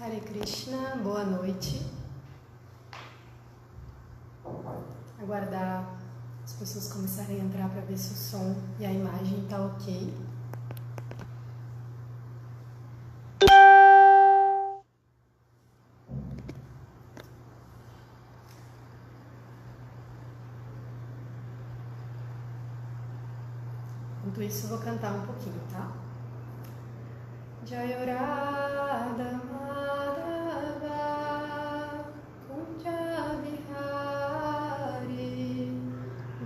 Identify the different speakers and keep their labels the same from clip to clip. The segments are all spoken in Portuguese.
Speaker 1: Hare Krishna, boa noite. Aguardar as pessoas começarem a entrar para ver se o som e a imagem tá ok. Enquanto isso, eu vou cantar um pouquinho, tá? Jaya Radha Madhava Kunja Bihari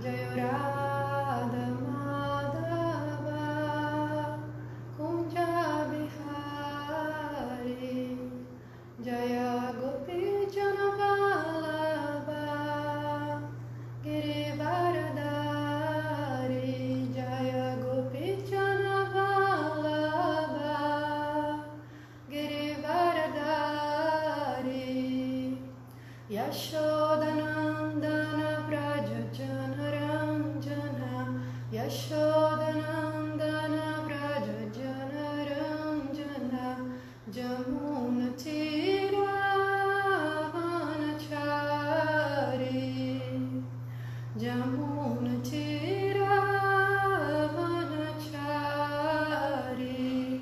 Speaker 1: Jaya Radha Madhava Kunja Bihari Jaya Gopi Janavalabha Girivaradari Jaya Gopi Janavalabha Girivaradari Yashodanandana Vraja Janaranjana Yashodanandana Vraja Janaranjana Jamuna Tira Vanachari Jamuna Tira Vanachari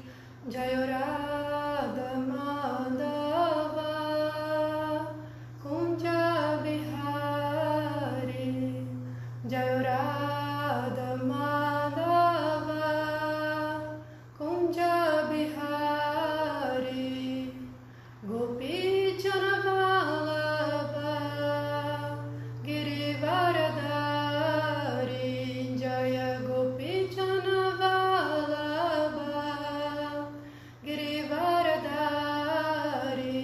Speaker 1: Jaya Radha Madhava Kunja Bihari Jaya Radha Madhava Kunja Bihari Gopi Janavalabha Girivaradari Jaya Gopi Janavalabha Girivaradari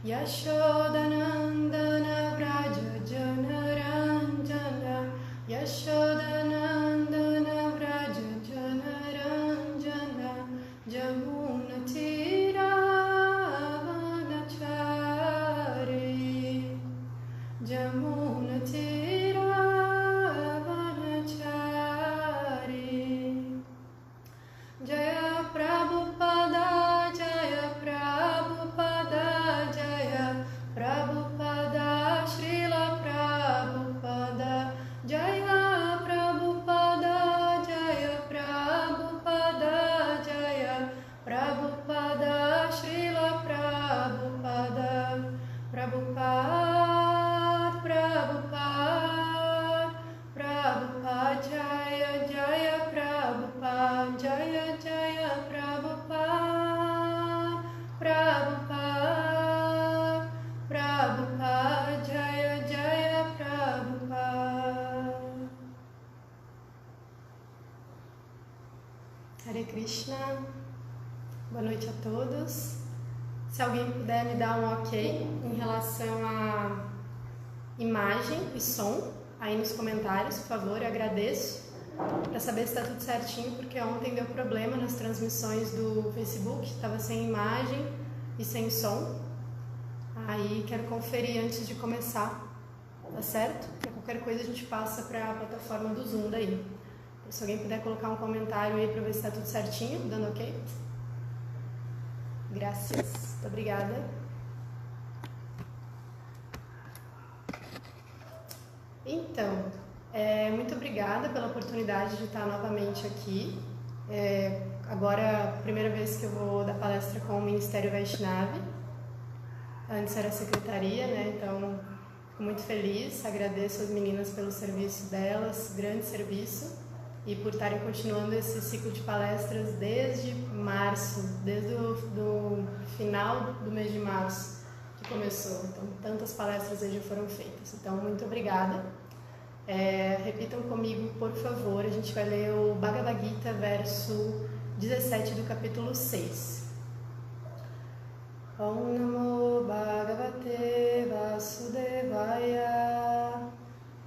Speaker 1: Yashodanandana Vraja Janaranjana Yashodanandana Vraja Janaranjana Jamuna Tira Vanachari Jamuna Tira Vanachari Jaya Prabhupada Jaya Prabhupada Jaya Prabhupada Srila Prabhupada Jaya Prabhupada Jaya Prabhupada Jaya Prabhupada Srila Prabhupada Prabhupada Prabhupada Prabhupada Jaya Jaya Prabhupada Jaya Jaya Prabhupada Prabhupada Prabhupada Jaya Jaya Prabhupada. Hare Krishna, boa noite a todos. Se alguém puder me dar um ok em relação à imagem e som aí nos comentários, por favor, eu agradeço, para saber se está tudo certinho, porque ontem deu problema nas transmissões do Facebook, estava sem imagem e sem som. Aí quero conferir antes de começar, tá certo? Porque qualquer coisa a gente passa para a plataforma do Zoom daí. Então, se alguém puder colocar um comentário aí para ver se está tudo certinho, dando ok? Graças. Muito obrigada. Então, muito obrigada pela oportunidade de estar novamente aqui. Agora, a primeira vez que eu vou dar palestra com o Ministério Vaishnavi. Antes era a secretaria, né? Então, fico muito feliz. Agradeço as meninas pelo serviço delas, grande serviço. E por estarem continuando esse ciclo de palestras desde março, desde o final do mês de março que começou. Então, tantas palestras aí já foram feitas. Então, muito obrigada. Repitam comigo, por favor. A gente vai ler o Bhagavad Gita, verso 17 do capítulo 6. Om Namo Bhagavate Vasudevaya.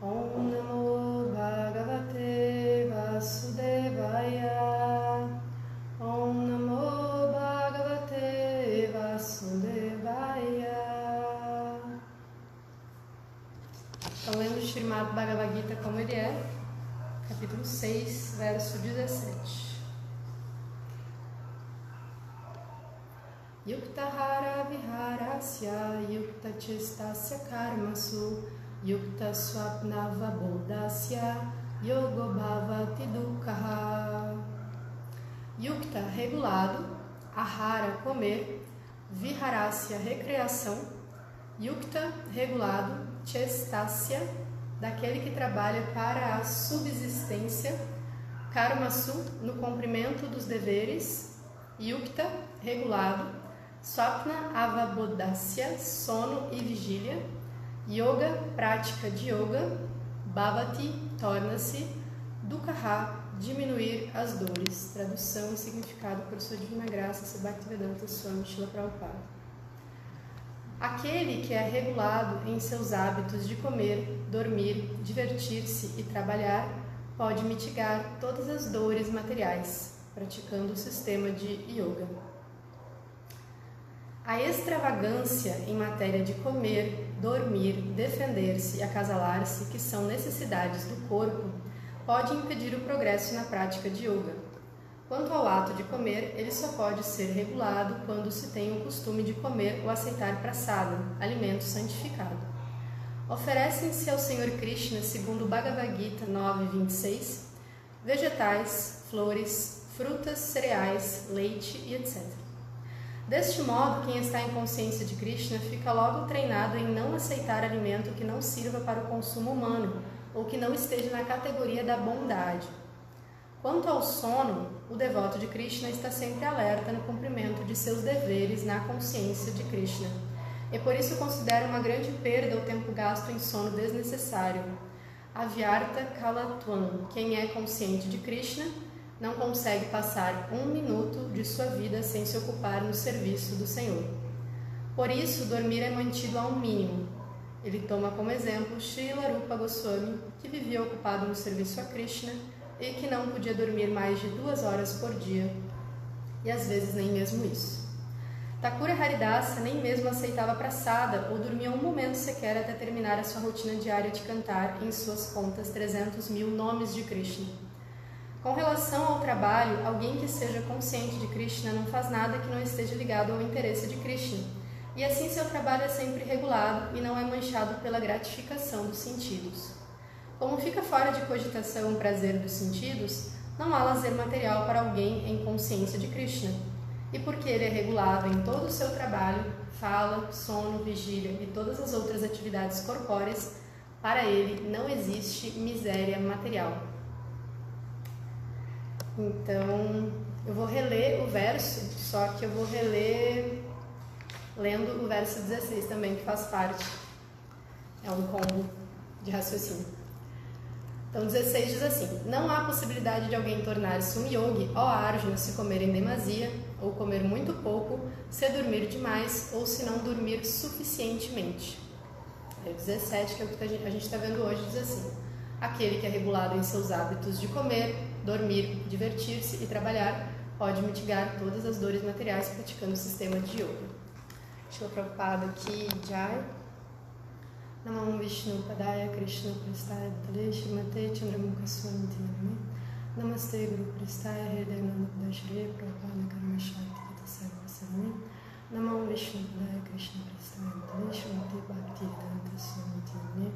Speaker 1: Om Namo Bhagavate Vasudevaya. Om Namo Bhagavate Vasudevaya. Então, lendo o Srimad Bhagavad Gita como ele é, capítulo 6, verso 17. Yuktahara viharasya yukta chestasya karmasu yukta swapnava bodhasya yogo bhavati dukkaha. Yukta, regulado, ahara, comer, viharasya, recreação, yukta, regulado, chestasya, daquele que trabalha para a subsistência, karmasu, no cumprimento dos deveres, yukta, regulado, swapna avabodhasya, sono e vigília, yoga, prática de yoga, bhavati, torna-se, dukkaha, diminuir as dores. Tradução e significado por sua divina graça, Sri Bhaktivedanta Swami Srila Prabhupada. Aquele que é regulado em seus hábitos de comer, dormir, divertir-se e trabalhar, pode mitigar todas as dores materiais, praticando o sistema de yoga. A extravagância em matéria de comer, dormir, defender-se e acasalar-se, que são necessidades do corpo, pode impedir o progresso na prática de yoga. Quanto ao ato de comer, ele só pode ser regulado quando se tem o costume de comer ou aceitar prasada, alimento santificado. Oferecem-se ao Senhor Krishna, segundo o Bhagavad Gita 9.26, vegetais, flores, frutas, cereais, leite e etc. Deste modo, quem está em consciência de Krishna fica logo treinado em não aceitar alimento que não sirva para o consumo humano ou que não esteja na categoria da bondade. Quanto ao sono, o devoto de Krishna está sempre alerta no cumprimento de seus deveres na consciência de Krishna, e por isso considera uma grande perda o tempo gasto em sono desnecessário. Avyarta Kalatvam, quem é consciente de Krishna, não consegue passar 1 minuto de sua vida sem se ocupar no serviço do Senhor. Por isso, dormir é mantido a um mínimo. Ele toma como exemplo Srila Rupa Goswami, que vivia ocupado no serviço a Krishna e que não podia dormir mais de 2 horas por dia, e às vezes nem mesmo isso. Thakura Haridasa nem mesmo aceitava prasada ou dormia um momento sequer até terminar a sua rotina diária de cantar em suas contas 300.000 nomes de Krishna. Com relação ao trabalho, alguém que seja consciente de Krishna não faz nada que não esteja ligado ao interesse de Krishna, e assim seu trabalho é sempre regulado e não é manchado pela gratificação dos sentidos. Como fica fora de cogitação o prazer dos sentidos, não há lazer material para alguém em consciência de Krishna. E porque ele é regulado em todo o seu trabalho, fala, sono, vigília e todas as outras atividades corpóreas, para ele não existe miséria material. Então, eu vou reler o verso, só que eu vou reler lendo o verso 16 também, que faz parte. É um combo de raciocínio. Então, 16 diz assim: não há possibilidade de alguém tornar-se um yogi, ó Arjuna, se comer em demasia, ou comer muito pouco, se dormir demais, ou se não dormir suficientemente. Aí, o 17, que é o que a gente está vendo hoje, diz assim: aquele que é regulado em seus hábitos de comer, dormir, divertir-se e trabalhar, pode mitigar todas as dores materiais praticando o sistema de yoga. Srila Prabhupada aqui, Jai. Namam Vishnu Padaya Krishna Prestaya Bhutale Srimate Chandramukha Swami Tinami Namaste Guru Prestaya Hridayananda Padashre Prabhupada Karma Shakti Gita Sarva Sarvami Namam Vishnu Padaya Krishna Prestaya Bhutale Srimate Bhakti Vedanta Swami Tinami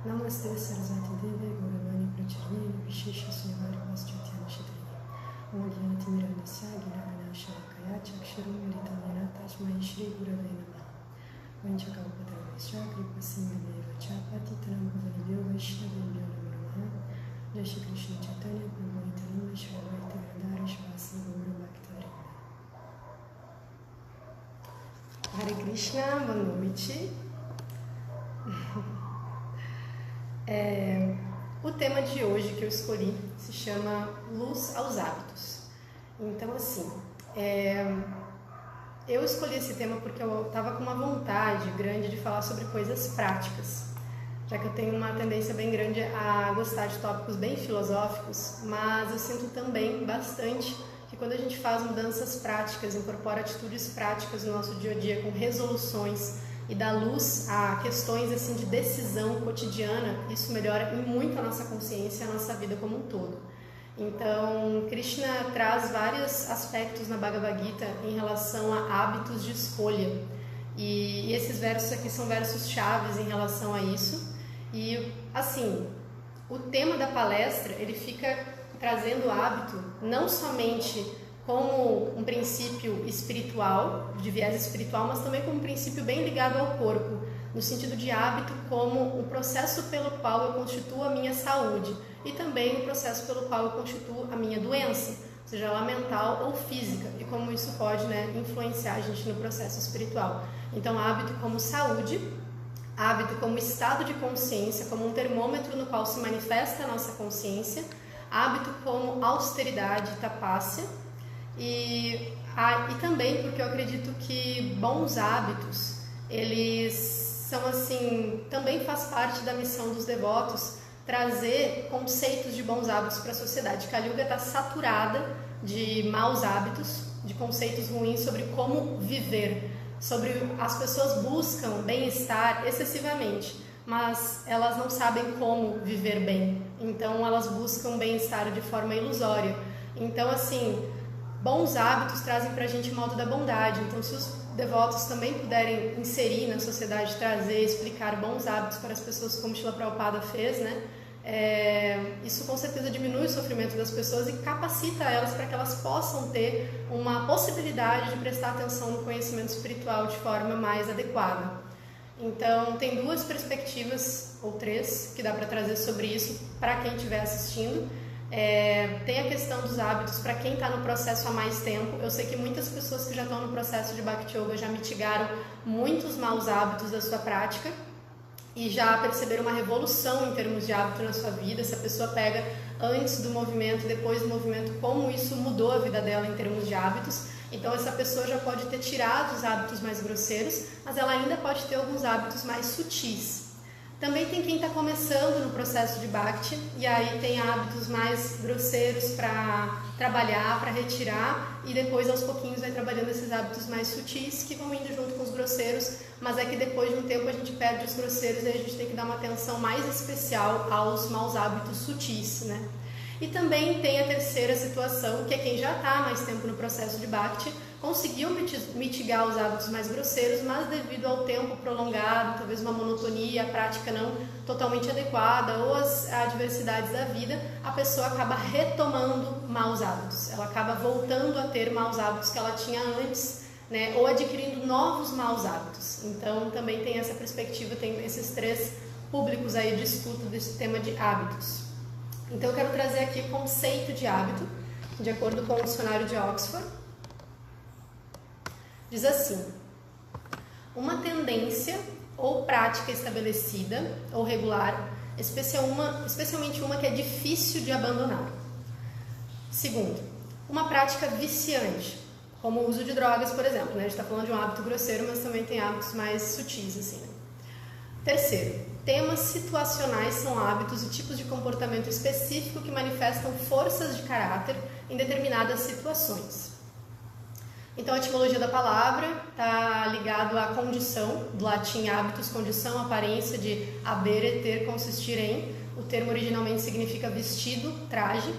Speaker 1: Namaste Sarasvati Deve Gauravani Pracharni Vishesha Sunvari Vastutyam Shatrini Amadhyati Mirandasya Giragana Shalakaya Chaksharum Mritamena Tasmai Shri Gurave Namaha Vanchakalpatarvasya Kripasindhudeva Chapatitanam Bhavanibhyo Vaishnavibhyo Namo Namaha Jai Shri Krishna Chaitanya Prabhu Nityananda Shri Advaita Gadadhara Shivasa Gaura Bhaktivinoda. Hare Krishna, boa noite. O tema de hoje que eu escolhi se chama Luz aos Hábitos. Então, assim, eu escolhi esse tema porque eu estava com uma vontade grande de falar sobre coisas práticas, já que eu tenho uma tendência bem grande a gostar de tópicos bem filosóficos, mas eu sinto também bastante que quando a gente faz mudanças práticas, incorpora atitudes práticas no nosso dia a dia com resoluções e dá luz a questões assim de decisão cotidiana, isso melhora muito a nossa consciência e a nossa vida como um todo. Então, Krishna traz vários aspectos na Bhagavad Gita em relação a hábitos de escolha. E esses versos aqui são versos chaves em relação a isso. E, assim, o tema da palestra, ele fica trazendo o hábito não somente como um princípio espiritual, de viés espiritual, mas também como um princípio bem ligado ao corpo, no sentido de hábito como um processo pelo qual eu constituo a minha saúde e também um processo pelo qual eu constituo a minha doença, seja ela mental ou física, e como isso pode, influenciar a gente no processo espiritual. Então, hábito como saúde, hábito como estado de consciência, como um termômetro no qual se manifesta a nossa consciência, hábito como austeridade, tapácia, e também porque eu acredito que bons hábitos, eles são assim, também faz parte da missão dos devotos trazer conceitos de bons hábitos para a sociedade. Kali Yuga está saturada de maus hábitos, de conceitos ruins sobre como viver, sobre as pessoas buscam bem-estar excessivamente, mas elas não sabem como viver bem, então elas buscam bem-estar de forma ilusória. Então, assim, bons hábitos trazem para a gente o modo da bondade. Então, se os devotos também puderem inserir na sociedade, trazer, explicar bons hábitos para as pessoas, como Srila Prabhupada fez, isso com certeza diminui o sofrimento das pessoas e capacita elas para que elas possam ter uma possibilidade de prestar atenção no conhecimento espiritual de forma mais adequada. Então, tem duas perspectivas, ou três, que dá para trazer sobre isso para quem estiver assistindo. Tem a questão dos hábitos para quem está no processo há mais tempo. Eu sei que muitas pessoas que já estão no processo de Bhakti Yoga já mitigaram muitos maus hábitos da sua prática e já perceberam uma revolução em termos de hábito na sua vida. Se a pessoa pega antes do movimento, depois do movimento, como isso mudou a vida dela em termos de hábitos. Então essa pessoa já pode ter tirado os hábitos mais grosseiros, mas ela ainda pode ter alguns hábitos mais sutis. Também tem quem está começando no processo de Bhakti e aí tem hábitos mais grosseiros para trabalhar, para retirar, e depois aos pouquinhos vai trabalhando esses hábitos mais sutis que vão indo junto com os grosseiros, mas é que depois de um tempo a gente perde os grosseiros e a gente tem que dar uma atenção mais especial aos maus hábitos sutis, E também tem a terceira situação, que é quem já está há mais tempo no processo de Bhakti, conseguiu mitigar os hábitos mais grosseiros, mas devido ao tempo prolongado, talvez uma monotonia, a prática não totalmente adequada ou as adversidades da vida, a pessoa acaba retomando maus hábitos. Ela acaba voltando a ter maus hábitos que ela tinha antes, ou adquirindo novos maus hábitos. Então também tem essa perspectiva, tem esses três públicos aí de estudo desse tema de hábitos. Então eu quero trazer aqui o conceito de hábito, de acordo com o dicionário de Oxford. Diz assim: uma tendência ou prática estabelecida ou regular, especialmente uma que é difícil de abandonar. Segundo, uma prática viciante, como o uso de drogas, por exemplo. A gente está falando de um hábito grosseiro, mas também tem hábitos mais sutis, assim. Terceiro, temas situacionais são hábitos e tipos de comportamento específico que manifestam forças de caráter em determinadas situações. Então, a etimologia da palavra está ligado à condição, do latim hábitos, condição, aparência, de habere, ter, consistir em. O termo originalmente significa vestido, traje,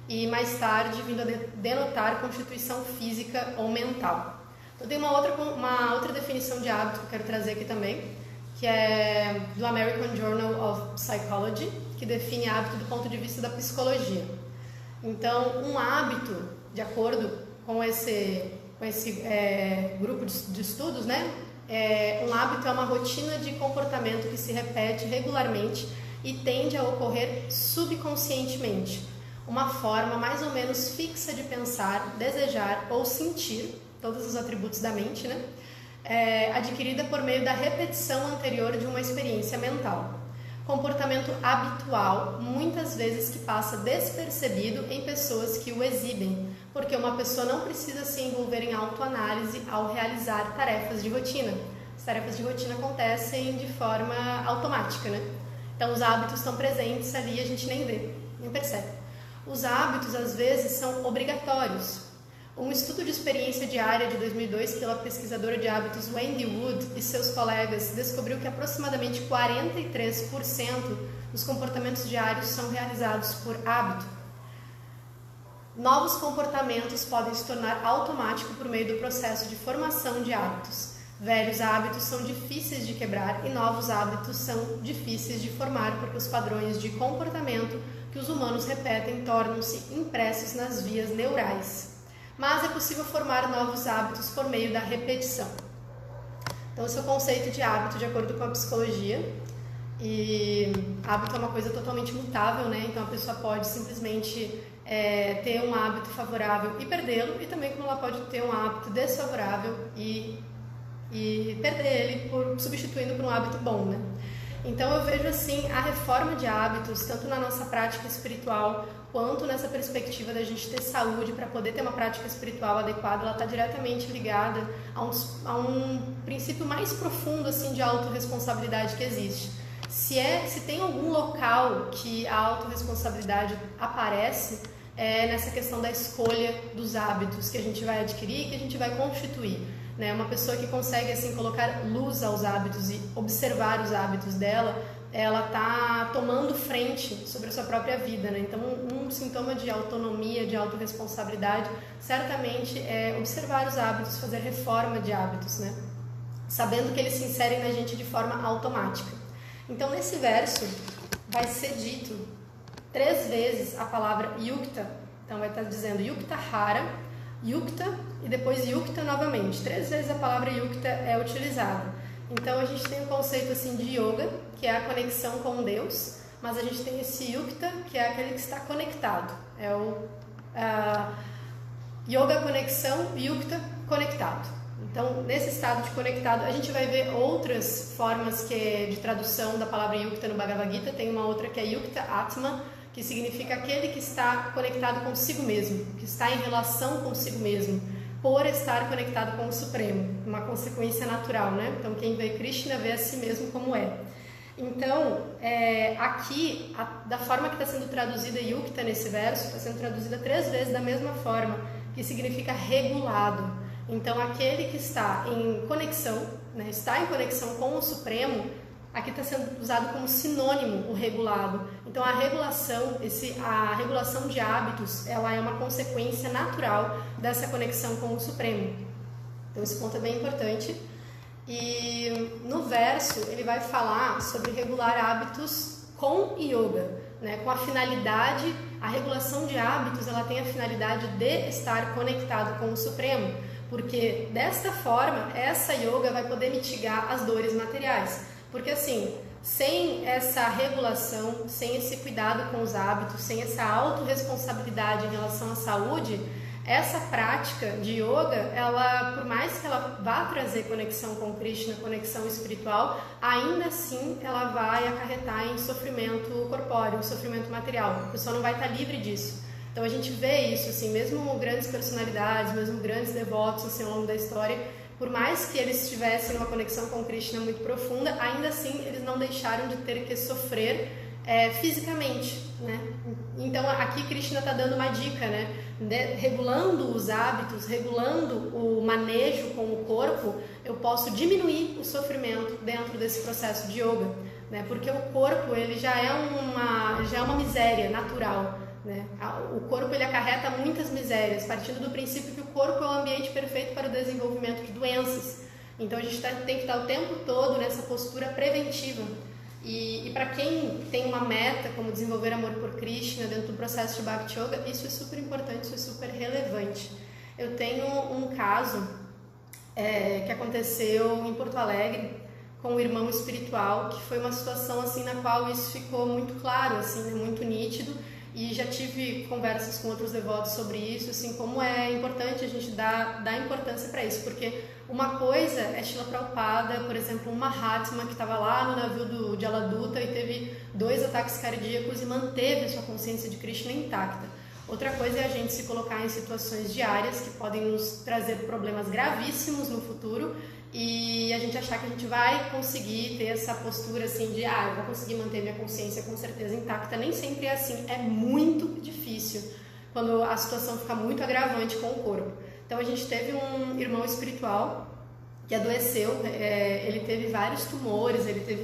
Speaker 1: e mais tarde vindo a denotar constituição física ou mental. Então, tem uma outra definição de hábito que eu quero trazer aqui também, que é do American Journal of Psychology, que define hábito do ponto de vista da psicologia. Então, um hábito, de acordo com esse grupo de estudos, um hábito é uma rotina de comportamento que se repete regularmente e tende a ocorrer subconscientemente, uma forma mais ou menos fixa de pensar, desejar ou sentir, todos os atributos da mente, adquirida por meio da repetição anterior de uma experiência mental. Comportamento habitual, muitas vezes que passa despercebido em pessoas que o exibem, porque uma pessoa não precisa se envolver em autoanálise ao realizar tarefas de rotina. As tarefas de rotina acontecem de forma automática, Então os hábitos estão presentes ali e a gente nem vê, nem percebe. Os hábitos às vezes são obrigatórios. Um estudo de experiência diária de 2002 pela pesquisadora de hábitos Wendy Wood e seus colegas descobriu que aproximadamente 43% dos comportamentos diários são realizados por hábito. Novos comportamentos podem se tornar automáticos por meio do processo de formação de hábitos. Velhos hábitos são difíceis de quebrar e novos hábitos são difíceis de formar porque os padrões de comportamento que os humanos repetem tornam-se impressos nas vias neurais. Mas é possível formar novos hábitos por meio da repetição. Então, esse é o conceito de hábito de acordo com a psicologia. E hábito é uma coisa totalmente mutável, né? Então, a pessoa pode simplesmente ter um hábito favorável e perdê-lo, e também como ela pode ter um hábito desfavorável e perder ele substituindo por um hábito bom, né? Então eu vejo assim a reforma de hábitos, tanto na nossa prática espiritual, quanto nessa perspectiva da gente ter saúde para poder ter uma prática espiritual adequada, ela está diretamente ligada a um princípio mais profundo assim de autorresponsabilidade que existe. Se tem algum local que a autorresponsabilidade aparece, é nessa questão da escolha dos hábitos que a gente vai adquirir, que a gente vai constituir. Uma pessoa que consegue assim colocar luz aos hábitos e observar os hábitos dela, ela está tomando frente sobre a sua própria vida, né? Então um sintoma de autonomia, de autorresponsabilidade, certamente é observar os hábitos, fazer reforma de hábitos, né? Sabendo que eles se inserem na gente de forma automática. Então nesse verso vai ser dito 3 vezes a palavra yukta. Então vai estar dizendo yukta hara, yukta e depois yukta novamente. 3 vezes a palavra yukta é utilizada. Então a gente tem o conceito assim de yoga, que é a conexão com Deus, mas a gente tem esse yukta, que é aquele que está conectado. É o yoga conexão, yukta conectado. Então nesse estado de conectado a gente vai ver outras formas de tradução da palavra yukta no Bhagavad Gita. Tem uma outra que é yukta atma, que significa aquele que está conectado consigo mesmo, que está em relação consigo mesmo, por estar conectado com o Supremo, uma consequência natural, né? Então, quem vê Krishna vê a si mesmo como é. Então, aqui, da forma que está sendo traduzida yukta nesse verso, está sendo traduzida 3 vezes da mesma forma, que significa regulado. Então, aquele que está em conexão, né? Está em conexão com o Supremo, aqui está sendo usado como sinônimo o regulado. Então a regulação de hábitos, ela é uma consequência natural dessa conexão com o Supremo. Então esse ponto é bem importante. E no verso ele vai falar sobre regular hábitos com yoga, né? Com a finalidade, a regulação de hábitos, ela tem a finalidade de estar conectado com o Supremo, porque desta forma essa yoga vai poder mitigar as dores materiais. Porque assim, sem essa regulação, sem esse cuidado com os hábitos, sem essa autorresponsabilidade em relação à saúde, essa prática de yoga, ela, por mais que ela vá trazer conexão com Krishna, conexão espiritual, ainda assim ela vai acarretar em sofrimento corpóreo, sofrimento material. A pessoa não vai estar livre disso. Então a gente vê isso, assim, mesmo grandes personalidades, mesmo grandes devotos assim, ao longo da história, por mais que eles tivessem uma conexão com Krishna muito profunda, ainda assim eles não deixaram de ter que sofrer fisicamente, né? Então aqui Krishna está dando uma dica, né? Regulando os hábitos, regulando o manejo com o corpo, eu posso diminuir o sofrimento dentro desse processo de yoga, né? Porque o corpo ele já é uma miséria natural. Né? O corpo ele acarreta muitas misérias, partindo do princípio que o corpo é o ambiente perfeito para o desenvolvimento de doenças. Então a gente tem que estar o tempo todo nessa postura preventiva. E para quem tem uma meta como desenvolver amor por Krishna dentro do processo de Bhakti Yoga, isso é super importante, isso é super relevante. Eu tenho um caso que aconteceu em Porto Alegre com um irmão espiritual, que foi uma situação assim na qual isso ficou muito claro, assim, né, muito nítido. E já tive conversas com outros devotos sobre isso, assim, como é importante a gente dar importância para isso, porque uma coisa é Srila Prabhupada, por exemplo, um Mahatma que estava lá no navio de Jaladuta e teve 2 ataques cardíacos e manteve a sua consciência de Krishna intacta. Outra coisa é a gente se colocar em situações diárias que podem nos trazer problemas gravíssimos no futuro e a gente achar que a gente vai conseguir ter essa postura assim de eu vou conseguir manter minha consciência com certeza intacta. Nem sempre é assim, é muito difícil quando a situação fica muito agravante com o corpo. Então a gente teve um irmão espiritual que adoeceu, ele teve vários tumores, ele teve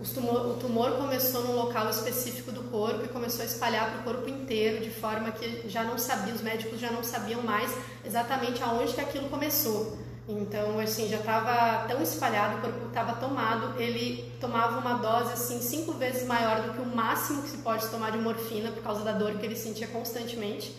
Speaker 1: O tumor começou num local específico do corpo e começou a espalhar para o corpo inteiro, de forma que já não sabia, os médicos já não sabiam mais exatamente aonde que aquilo começou. Então, assim, já estava tão espalhado, o corpo estava tomado, ele tomava uma dose, assim, 5 vezes maior do que o máximo que se pode tomar de morfina, por causa da dor que ele sentia constantemente.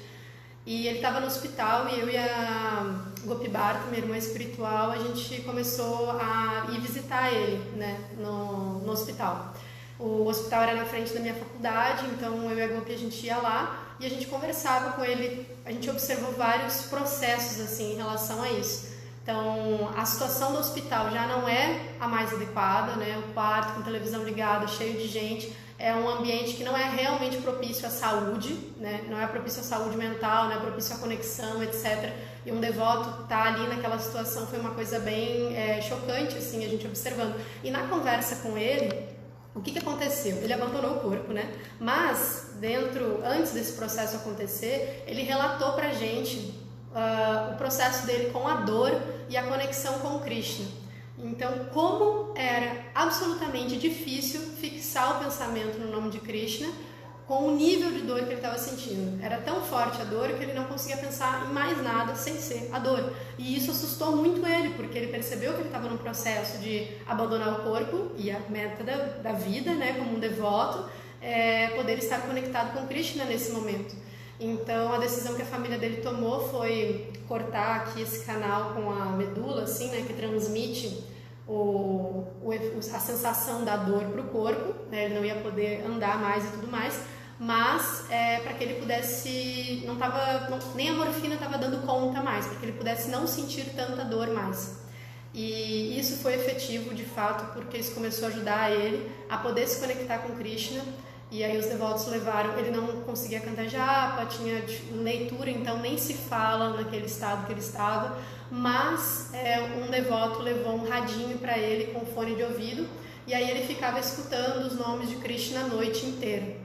Speaker 1: E ele estava no hospital e eu e a Gopi Bharta, minha irmã espiritual, a gente começou a ir visitar ele, né, no hospital. O hospital era na frente da minha faculdade, então eu e a Gopi a gente ia lá e a gente conversava com ele, a gente observou vários processos assim em relação a isso. Então, a situação do hospital já não é a mais adequada, né? O quarto com televisão ligada, cheio de gente, é um ambiente que não é realmente propício à saúde, né? Não é propício à saúde mental, não é propício à conexão, etc. E um devoto estar ali naquela situação foi uma coisa bem chocante, assim, a gente observando. E na conversa com ele, o que aconteceu? Ele abandonou o corpo, né? Mas, antes desse processo acontecer, ele relatou pra gente o processo dele com a dor e a conexão com o Krishna. Então, como era absolutamente difícil fixar o pensamento no nome de Krishna com o nível de dor que ele estava sentindo. Era tão forte a dor que ele não conseguia pensar em mais nada sem ser a dor. E isso assustou muito ele, porque ele percebeu que ele estava num processo de abandonar o corpo e a meta da vida, né, como um devoto, poder estar conectado com Krishna nesse momento. Então, a decisão que a família dele tomou foi cortar aqui esse canal com a medula, assim, né, que transmite a sensação da dor para o corpo, né, ele não ia poder andar mais e tudo mais, mas para que ele pudesse, nem a morfina estava dando conta mais, para que ele pudesse não sentir tanta dor mais. E isso foi efetivo, de fato, porque isso começou a ajudar ele a poder se conectar com Krishna. E aí os devotos levaram, ele não conseguia cantar japa, tinha leitura, então nem se fala naquele estado que ele estava, mas um devoto levou um radinho para ele com fone de ouvido, e aí ele ficava escutando os nomes de Krishna a noite inteira.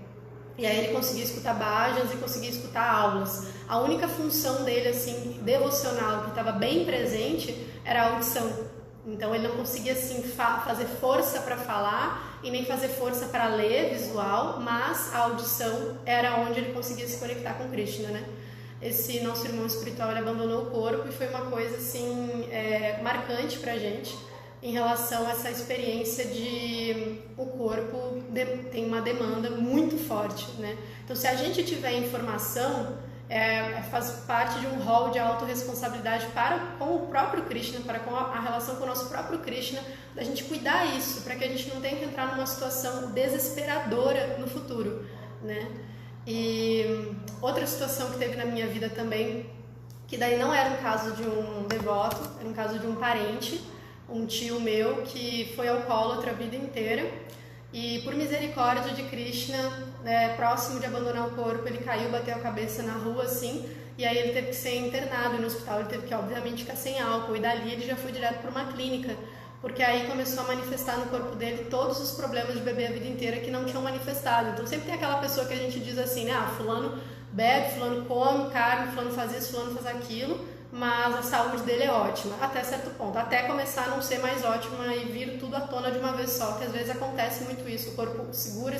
Speaker 1: E aí ele conseguia escutar bhajans e conseguia escutar aulas. A única função dele, assim, devocional, que estava bem presente, era a audição. Então ele não conseguia assim fazer força para falar e nem fazer força para ler visual, mas a audição era onde ele conseguia se conectar com Krishna, né? Esse nosso irmão espiritual, ele abandonou o corpo e foi uma coisa assim marcante pra gente em relação a essa experiência de o corpo tem uma demanda muito forte, né? Então, se a gente tiver informação, faz parte de um rol de autorresponsabilidade com o próprio Krishna, com a relação com o nosso próprio Krishna, da gente cuidar isso, para que a gente não tenha que entrar numa situação desesperadora no futuro, né? E outra situação que teve na minha vida também, que daí não era um caso de um devoto, era um caso de um parente, um tio meu que foi alcoólatra a vida inteira. E por misericórdia de Krishna, próximo de abandonar o corpo, ele caiu, bateu a cabeça na rua assim, e aí ele teve que ser internado no hospital, ele teve que obviamente ficar sem álcool, e dali ele já foi direto para uma clínica, porque aí começou a manifestar no corpo dele todos os problemas de beber a vida inteira que não tinham manifestado. Então sempre tem aquela pessoa que a gente diz assim, né, fulano bebe, fulano come carne, fulano faz isso, fulano faz aquilo, mas a saúde dele é ótima, até certo ponto, até começar a não ser mais ótima e vir tudo à tona de uma vez só, que às vezes acontece muito isso, o corpo segura,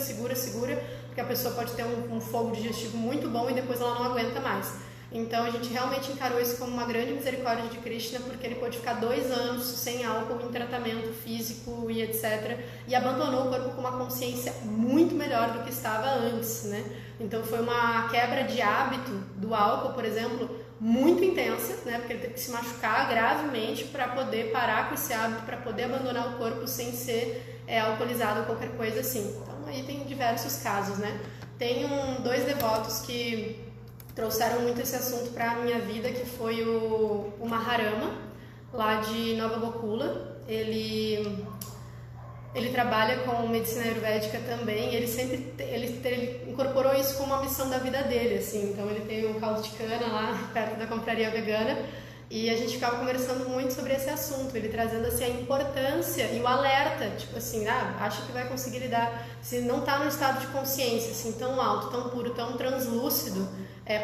Speaker 1: porque a pessoa pode ter um fogo digestivo muito bom e depois ela não aguenta mais. Então a gente realmente encarou isso como uma grande misericórdia de Krishna, porque ele pôde ficar 2 anos sem álcool, em tratamento físico e etc. E abandonou o corpo com uma consciência muito melhor do que estava antes, né? Então foi uma quebra de hábito do álcool, por exemplo, muito intensa, né? Porque ele teve que se machucar gravemente para poder parar com esse hábito, para poder abandonar o corpo sem ser alcoolizado ou qualquer coisa assim. Então aí tem diversos casos, né? Tem 2 devotos que trouxeram muito esse assunto para a minha vida, que foi o Maharama, lá de Nova Gokula. Ele trabalha com medicina ayurvédica também, ele incorporou isso como uma missão da vida dele, assim. Então ele tem um caldo de cana lá perto da compraria vegana e a gente ficava conversando muito sobre esse assunto, ele trazendo assim a importância e o alerta, tipo assim, acha que vai conseguir lidar, se não está no estado de consciência assim tão alto, tão puro, tão translúcido,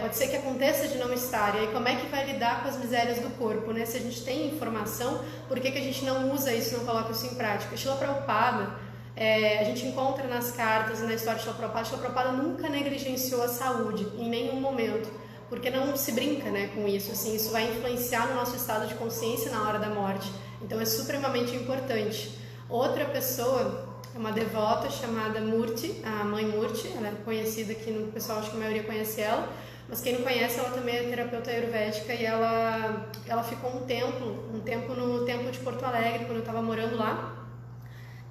Speaker 1: pode ser que aconteça de não estar, e aí como é que vai lidar com as misérias do corpo, né? Se a gente tem informação, por que a gente não usa isso, não coloca isso em prática? Srila Prabhupada, A gente encontra nas cartas e na história de Srila Prabhupada nunca negligenciou a saúde, em nenhum momento, porque não se brinca, né, com isso, assim, isso vai influenciar no nosso estado de consciência na hora da morte, então é supremamente importante. Outra pessoa é uma devota chamada Murti, a mãe Murti, ela é conhecida aqui no pessoal, acho que a maioria conhece ela, mas quem não conhece, ela também é terapeuta ayurvédica e ela ficou um tempo no templo de Porto Alegre, quando eu estava morando lá.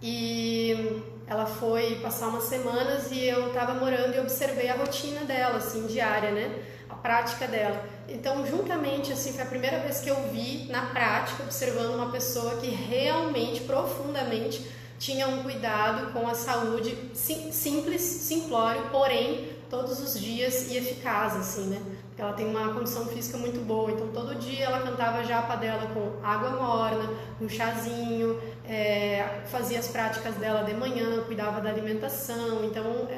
Speaker 1: E ela foi passar umas semanas e eu estava morando e observei a rotina dela, assim, diária, né? A prática dela. Então, juntamente, assim, foi a primeira vez que eu vi na prática, observando uma pessoa que realmente, profundamente, tinha um cuidado com a saúde simples, simplório, porém, todos os dias e eficaz, assim, né? Porque ela tem uma condição física muito boa, então todo dia ela cantava a japa dela com água morna, um chazinho, fazia as práticas dela de manhã, cuidava da alimentação, então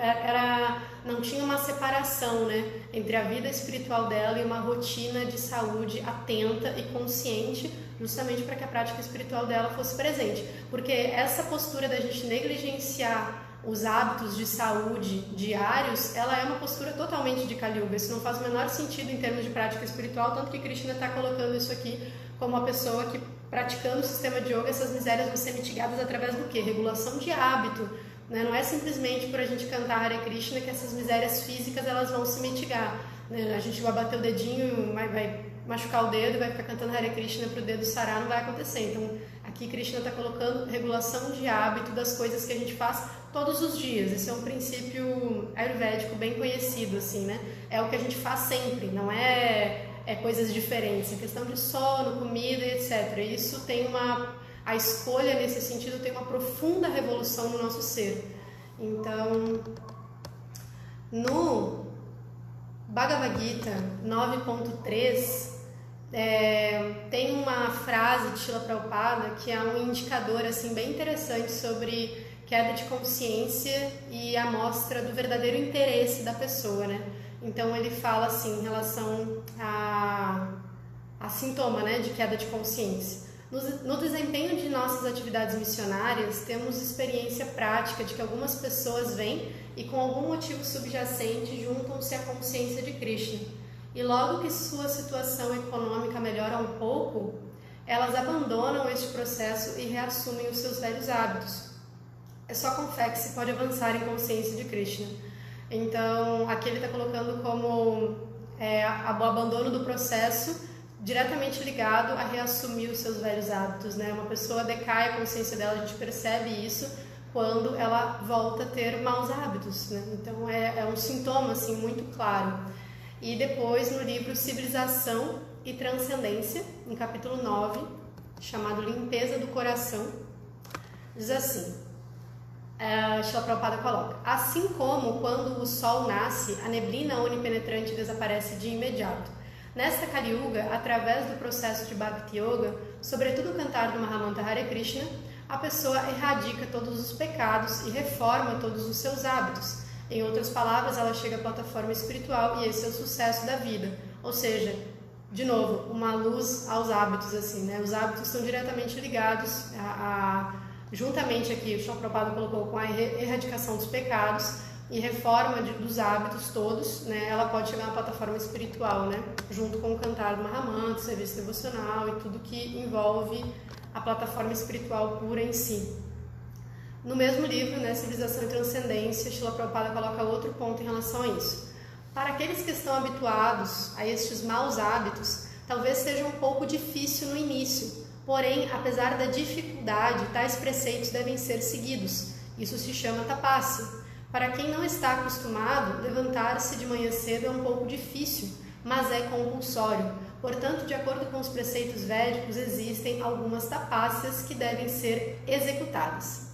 Speaker 1: não tinha uma separação, né, entre a vida espiritual dela e uma rotina de saúde atenta e consciente, justamente para que a prática espiritual dela fosse presente, porque essa postura da gente negligenciar os hábitos de saúde diários, ela é uma postura totalmente de Kali Yuga. Isso não faz o menor sentido em termos de prática espiritual, tanto que Krishna está colocando isso aqui como uma pessoa que, praticando o sistema de yoga, essas misérias vão ser mitigadas através do quê? Regulação de hábito, né? Não é simplesmente por a gente cantar Hare Krishna que essas misérias físicas elas vão se mitigar, né? A gente vai bater o dedinho, vai machucar o dedo e vai ficar cantando Hare Krishna para o dedo sarar, não vai acontecer. Então aqui Krishna está colocando regulação de hábito das coisas que a gente faz todos os dias. Esse é um princípio ayurvédico bem conhecido, assim, né? É o que a gente faz sempre, não é coisas diferentes, é questão de sono, comida e etc. Isso tem a escolha nesse sentido tem uma profunda revolução no nosso ser. Então, no Bhagavad Gita 9.3, tem uma frase de Srila Prabhupada que é um indicador assim, bem interessante sobre queda de consciência e a mostra do verdadeiro interesse da pessoa, né? Então ele fala assim em relação a sintoma, né, de queda de consciência. No desempenho de nossas atividades missionárias, temos experiência prática de que algumas pessoas vêm e com algum motivo subjacente juntam-se à consciência de Krishna. E logo que sua situação econômica melhora um pouco, elas abandonam este processo e reassumem os seus velhos hábitos. É só com fé que se pode avançar em consciência de Krishna. Então, aqui ele está colocando como o abandono do processo diretamente ligado a reassumir os seus velhos hábitos, né? Uma pessoa decai a consciência dela, a gente percebe isso quando ela volta a ter maus hábitos, né? Então, é um sintoma assim, muito claro. E depois, no livro Civilização e Transcendência, no capítulo 9, chamado Limpeza do Coração, diz assim... Srila Prabhupada coloca: assim como quando o sol nasce, a neblina onipenetrante desaparece de imediato. Nesta Kali Yuga, através do processo de Bhakti Yoga, sobretudo o cantar do Mahamantra Hare Krishna, a pessoa erradica todos os pecados e reforma todos os seus hábitos. Em outras palavras, ela chega à plataforma espiritual e esse é o sucesso da vida. Ou seja, de novo, uma luz aos hábitos, assim, né? Os hábitos estão diretamente ligados juntamente aqui, o Srila Prabhupada colocou com a erradicação dos pecados e reforma dos hábitos todos, né? Ela pode chegar na plataforma espiritual, né? Junto com o cantar do Mahamantra, serviço devocional e tudo que envolve a plataforma espiritual pura em si. No mesmo livro, né, Civilização e Transcendência, Srila Prabhupada coloca outro ponto em relação a isso. Para aqueles que estão habituados a estes maus hábitos, talvez seja um pouco difícil no início. Porém, apesar da dificuldade, tais preceitos devem ser seguidos. Isso se chama tapasya. Para quem não está acostumado, levantar-se de manhã cedo é um pouco difícil, mas é compulsório. Portanto, de acordo com os preceitos védicos, existem algumas tapasyas que devem ser executadas.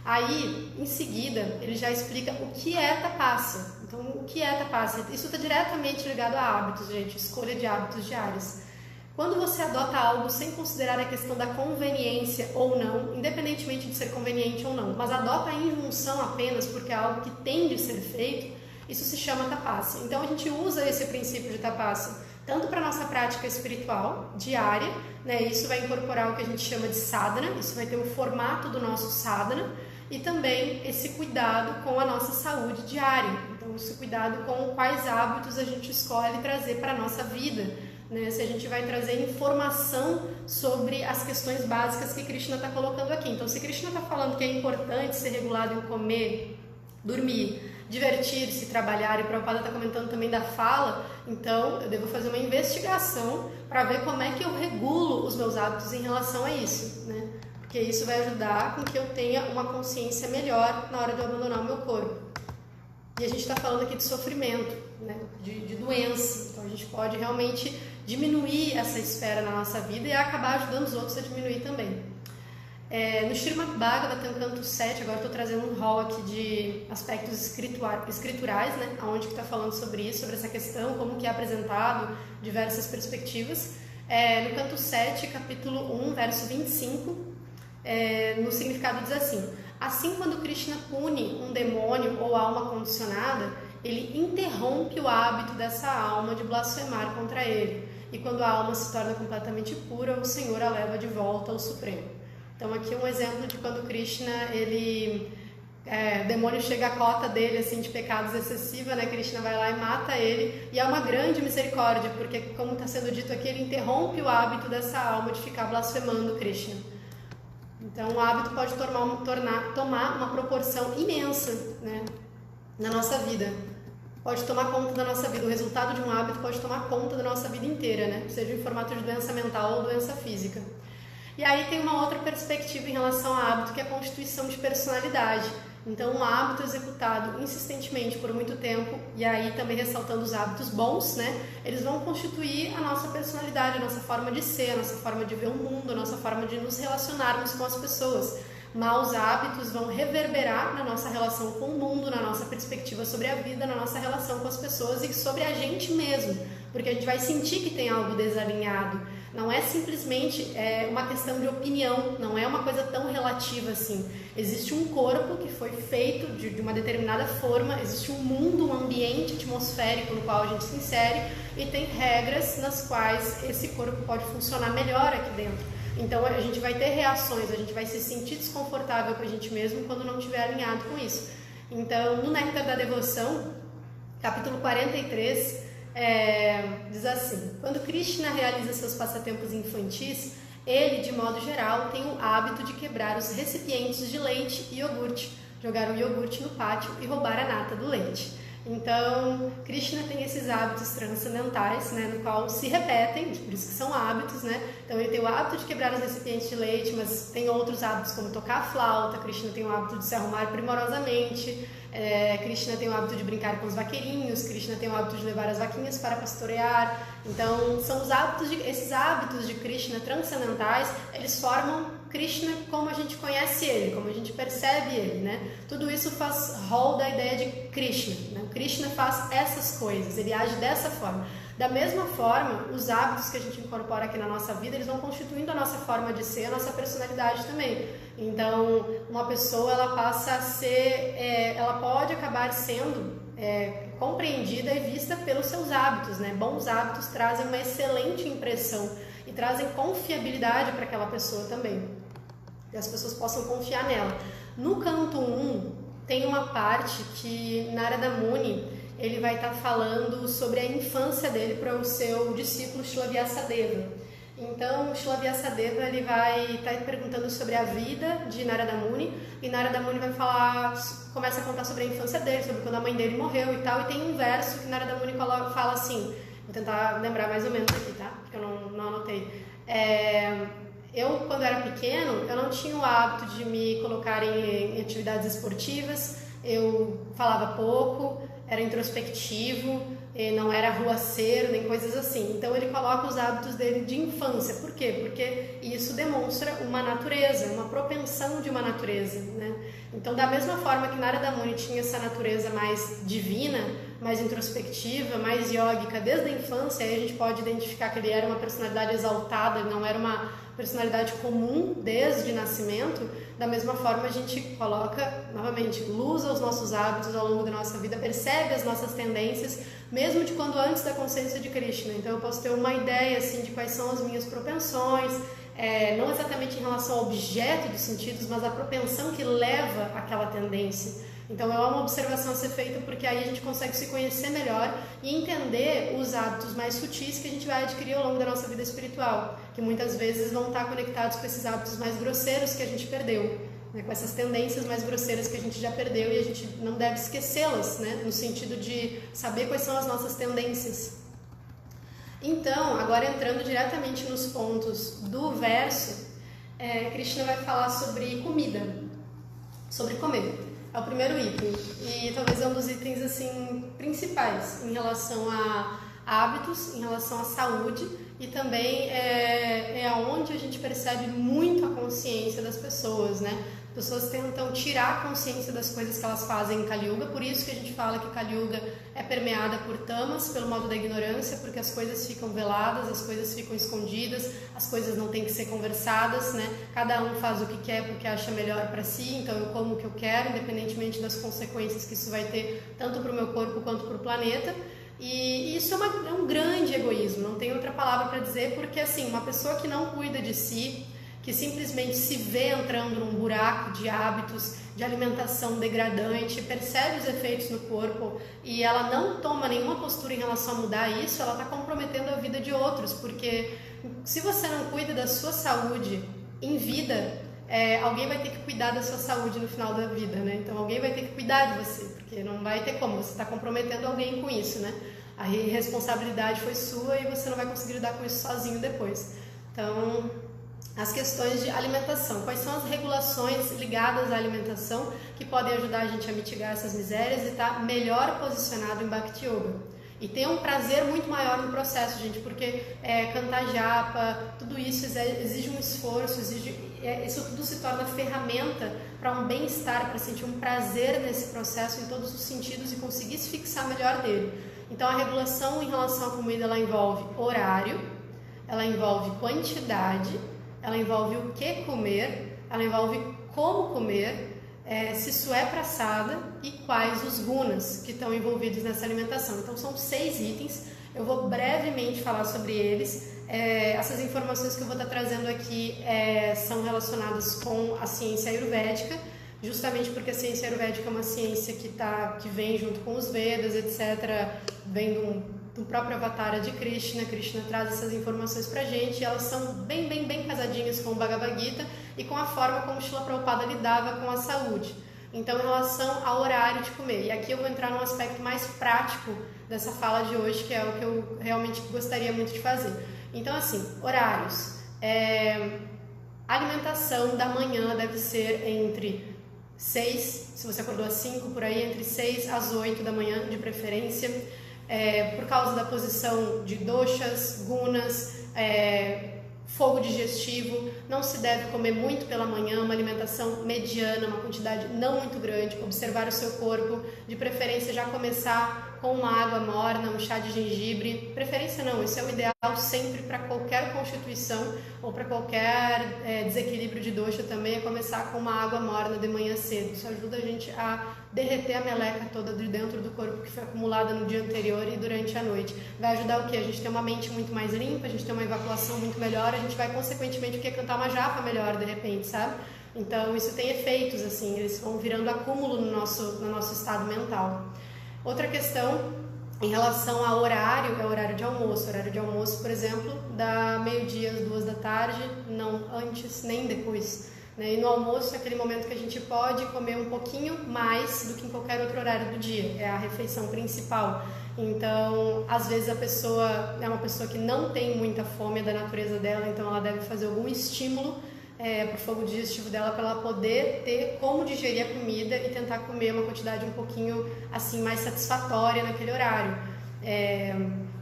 Speaker 1: Aí, em seguida, ele já explica o que é tapasya. Então, o que é tapasya? Isso está diretamente ligado a hábitos, gente, escolha de hábitos diários. Quando você adota algo sem considerar a questão da conveniência ou não, independentemente de ser conveniente ou não, mas adota a injunção apenas porque é algo que tem de ser feito, isso se chama tapasya. Então a gente usa esse princípio de tapasya tanto para a nossa prática espiritual diária, né? Isso vai incorporar o que a gente chama de sadhana, isso vai ter o formato do nosso sadhana, e também esse cuidado com a nossa saúde diária. Então, esse cuidado com quais hábitos a gente escolhe trazer para a nossa vida, né? Se a gente vai trazer informação sobre as questões básicas que Krishna está colocando aqui. Então, se Krishna está falando que é importante ser regulado em comer, dormir, divertir-se, trabalhar, e Prabhupada está comentando também da fala, então eu devo fazer uma investigação para ver como é que eu regulo os meus hábitos em relação a isso, né? Porque isso vai ajudar com que eu tenha uma consciência melhor na hora de eu abandonar o meu corpo. E a gente está falando aqui de sofrimento, né? de doença, então a gente pode realmente diminuir essa esfera na nossa vida e acabar ajudando os outros a diminuir também. No Srimad Bhagavatam, canto 7, agora estou trazendo um rol aqui de aspectos escriturais, né, onde está falando sobre isso, sobre essa questão, como que é apresentado, diversas perspectivas. No canto 7, capítulo 1, verso 25, no significado diz assim: assim, quando Krishna pune um demônio ou alma condicionada, ele interrompe o hábito dessa alma de blasfemar contra ele, e quando a alma se torna completamente pura, o Senhor a leva de volta ao Supremo. Então aqui um exemplo de quando Krishna, o demônio chega à cota dele assim, de pecados excessiva, né? Krishna vai lá e mata ele, e é uma grande misericórdia, porque como está sendo dito aqui, ele interrompe o hábito dessa alma de ficar blasfemando Krishna. Então o hábito pode tomar uma proporção imensa, né, na nossa vida. Pode tomar conta da nossa vida, o resultado de um hábito pode tomar conta da nossa vida inteira, né? Seja em formato de doença mental ou doença física. E aí tem uma outra perspectiva em relação ao hábito, que é a constituição de personalidade. Então, um hábito executado insistentemente por muito tempo, e aí também ressaltando os hábitos bons, né? Eles vão constituir a nossa personalidade, a nossa forma de ser, a nossa forma de ver o mundo, a nossa forma de nos relacionarmos com as pessoas. Maus hábitos vão reverberar na nossa relação com o mundo, na nossa perspectiva sobre a vida, na nossa relação com as pessoas e sobre a gente mesmo, porque a gente vai sentir que tem algo desalinhado. Não é simplesmente uma questão de opinião, não é uma coisa tão relativa assim. Existe um corpo que foi feito de uma determinada forma, existe um mundo, um ambiente atmosférico no qual a gente se insere e tem regras nas quais esse corpo pode funcionar melhor aqui dentro. Então a gente vai ter reações, a gente vai se sentir desconfortável com a gente mesmo quando não estiver alinhado com isso. Então, no Néctar da Devoção, capítulo 43, diz assim: quando Krishna realiza seus passatempos infantis, ele, de modo geral, tem o hábito de quebrar os recipientes de leite e iogurte, jogar o iogurte no pátio e roubar a nata do leite. Então, Krishna tem esses hábitos transcendentais, né, no qual se repetem, por isso que são hábitos, né? Então, ele tem o hábito de quebrar os recipientes de leite, mas tem outros hábitos como tocar a flauta. Krishna tem o hábito de se arrumar primorosamente. Krishna tem o hábito de brincar com os vaqueirinhos. Krishna tem o hábito de levar as vaquinhas para pastorear. Então, são esses hábitos de Krishna transcendentais, eles formam Krishna como a gente conhece ele, como a gente percebe ele, né? Tudo isso faz rol da ideia de Krishna, né? Krishna faz essas coisas, ele age dessa forma. Da mesma forma, os hábitos que a gente incorpora aqui na nossa vida, eles vão constituindo a nossa forma de ser, a nossa personalidade também. Então, uma pessoa, ela passa a ser, ela pode acabar sendo compreendida e vista pelos seus hábitos, né? Bons hábitos trazem uma excelente impressão e trazem confiabilidade para aquela pessoa também, que as pessoas possam confiar nela. No canto 1, tem uma parte que Narada Muni, ele vai estar falando sobre a infância dele para o seu discípulo Srila Vyasadeva. Então, Srila Vyasadeva, ele vai estar perguntando sobre a vida de Narada Muni, e Narada Muni vai começa a contar sobre a infância dele, sobre quando a mãe dele morreu e tal, e tem um verso que Narada Muni fala assim, vou tentar lembrar mais ou menos aqui, tá? Porque eu não anotei. Eu, quando era pequeno, eu não tinha o hábito de me colocar em atividades esportivas, eu falava pouco, era introspectivo, não era arruaceiro, nem coisas assim. Então ele coloca os hábitos dele de infância. Por quê? Porque isso demonstra uma natureza, uma propensão de uma natureza, né? Então, da mesma forma que Narada Muni tinha essa natureza mais divina, mais introspectiva, mais yógica desde a infância, aí a gente pode identificar que ele era uma personalidade exaltada, não era uma personalidade comum desde nascimento. Da mesma forma, a gente coloca, novamente, luz aos nossos hábitos ao longo da nossa vida, percebe as nossas tendências, mesmo de quando antes da consciência de Krishna. Então, eu posso ter uma ideia assim, de quais são as minhas propensões, não exatamente em relação ao objeto dos sentidos, mas a propensão que leva àquela tendência. Então, é uma observação a ser feita, porque aí a gente consegue se conhecer melhor e entender os hábitos mais sutis que a gente vai adquirir ao longo da nossa vida espiritual, que muitas vezes vão estar conectados com esses hábitos mais grosseiros que a gente perdeu, né? Com essas tendências mais grosseiras que a gente já perdeu, e a gente não deve esquecê-las, né? No sentido de saber quais são as nossas tendências. Então, agora entrando diretamente nos pontos do verso, Krishna vai falar sobre comida, sobre comer. É o primeiro item, e talvez é um dos itens assim, principais em relação a hábitos, em relação à saúde, e também é onde a gente percebe muito a consciência das pessoas, né? As pessoas tentam tirar a consciência das coisas que elas fazem em Kali Yuga, por isso que a gente fala que Kali Yuga é permeada por tamas, pelo modo da ignorância, porque as coisas ficam veladas, as coisas ficam escondidas, as coisas não têm que ser conversadas, né? Cada um faz o que quer porque acha melhor para si, então eu como o que eu quero, independentemente das consequências que isso vai ter, tanto para o meu corpo quanto para o planeta. E isso é um grande egoísmo, não tem outra palavra para dizer, porque assim, uma pessoa que não cuida de si, que simplesmente se vê entrando num buraco de hábitos, de alimentação degradante, percebe os efeitos no corpo e ela não toma nenhuma postura em relação a mudar isso, ela está comprometendo a vida de outros, porque se você não cuida da sua saúde em vida, alguém vai ter que cuidar da sua saúde no final da vida, né? Então alguém vai ter que cuidar de você, porque não vai ter como, você está comprometendo alguém com isso, né? A responsabilidade foi sua e você não vai conseguir lidar com isso sozinho depois. Então, as questões de alimentação, quais são as regulações ligadas à alimentação que podem ajudar a gente a mitigar essas misérias e estar melhor posicionado em Bhakti Yoga. E ter um prazer muito maior no processo, gente, porque cantar japa, tudo isso exige um esforço, isso tudo se torna ferramenta para um bem-estar, para sentir um prazer nesse processo em todos os sentidos e conseguir se fixar melhor nele. Então a regulação em relação à comida, ela envolve horário, ela envolve quantidade, ela envolve o que comer, ela envolve como comer, se isso é prasada e quais os gunas que estão envolvidos nessa alimentação. Então são 6 itens, eu vou brevemente falar sobre eles. Essas informações que eu vou estar trazendo aqui são relacionadas com a ciência ayurvédica, justamente porque a ciência ayurvédica é uma ciência que vem junto com os Vedas, etc., vem do próprio Avatara de Krishna. Krishna traz essas informações pra gente e elas são bem casadinhas com o Bhagavad Gita e com a forma como Srila Prabhupada lidava com a saúde. Então, em relação ao horário de comer, e aqui eu vou entrar num aspecto mais prático dessa fala de hoje, que é o que eu realmente gostaria muito de fazer. Então, assim, horários. A alimentação da manhã deve ser entre 6, se você acordou às 5, por aí, entre 6 às 8 da manhã, de preferência. Por causa da posição de doshas, gunas, fogo digestivo, não se deve comer muito pela manhã, uma alimentação mediana, uma quantidade não muito grande, observar o seu corpo, de preferência já começar com uma água morna, um chá de gengibre, preferência não, isso é o ideal sempre para qualquer constituição ou para qualquer desequilíbrio de dosha também, é começar com uma água morna de manhã cedo, isso ajuda a gente a derreter a meleca toda de dentro do corpo que foi acumulada no dia anterior e durante a noite. Vai ajudar o quê? A gente ter uma mente muito mais limpa, a gente ter uma evacuação muito melhor, a gente vai consequentemente cantar uma japa melhor de repente, sabe? Então isso tem efeitos, assim, eles vão virando acúmulo no nosso estado mental. Outra questão em relação ao horário, é o horário de almoço. O horário de almoço, por exemplo, da meio-dia às 2 da tarde, não antes nem depois. E no almoço é aquele momento que a gente pode comer um pouquinho mais do que em qualquer outro horário do dia, é a refeição principal. Então, às vezes a pessoa é uma pessoa que não tem muita fome, é da natureza dela, então ela deve fazer algum estímulo para o fogo digestivo dela, para ela poder ter como digerir a comida e tentar comer uma quantidade um pouquinho assim mais satisfatória naquele horário.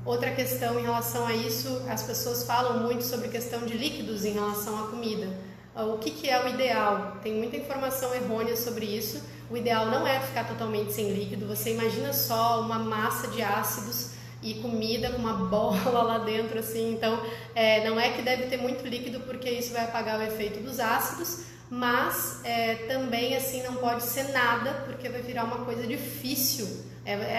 Speaker 1: Outra questão em relação a isso, as pessoas falam muito sobre questão de líquidos em relação à comida. O que é o ideal? Tem muita informação errônea sobre isso. O ideal não é ficar totalmente sem líquido. Você imagina só uma massa de ácidos e comida com uma bola lá dentro, assim. Então, não é que deve ter muito líquido, porque isso vai apagar o efeito dos ácidos, mas também, assim, não pode ser nada, porque vai virar uma coisa difícil.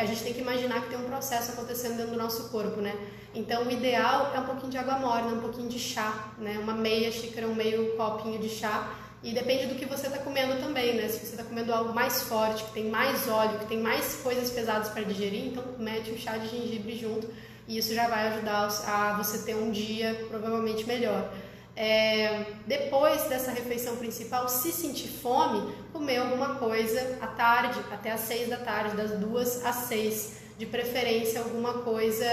Speaker 1: A gente tem que imaginar que tem um processo acontecendo dentro do nosso corpo, né? Então, o ideal é um pouquinho de água morna, um pouquinho de chá, né? Uma meia xícara, um meio copinho de chá. E depende do que você está comendo também, né? Se você está comendo algo mais forte, que tem mais óleo, que tem mais coisas pesadas para digerir, então mete um chá de gengibre junto e isso já vai ajudar a você ter um dia provavelmente melhor. Depois dessa refeição principal, se sentir fome, comer alguma coisa à tarde, até às 6 da tarde, das 2 às 6. De preferência alguma coisa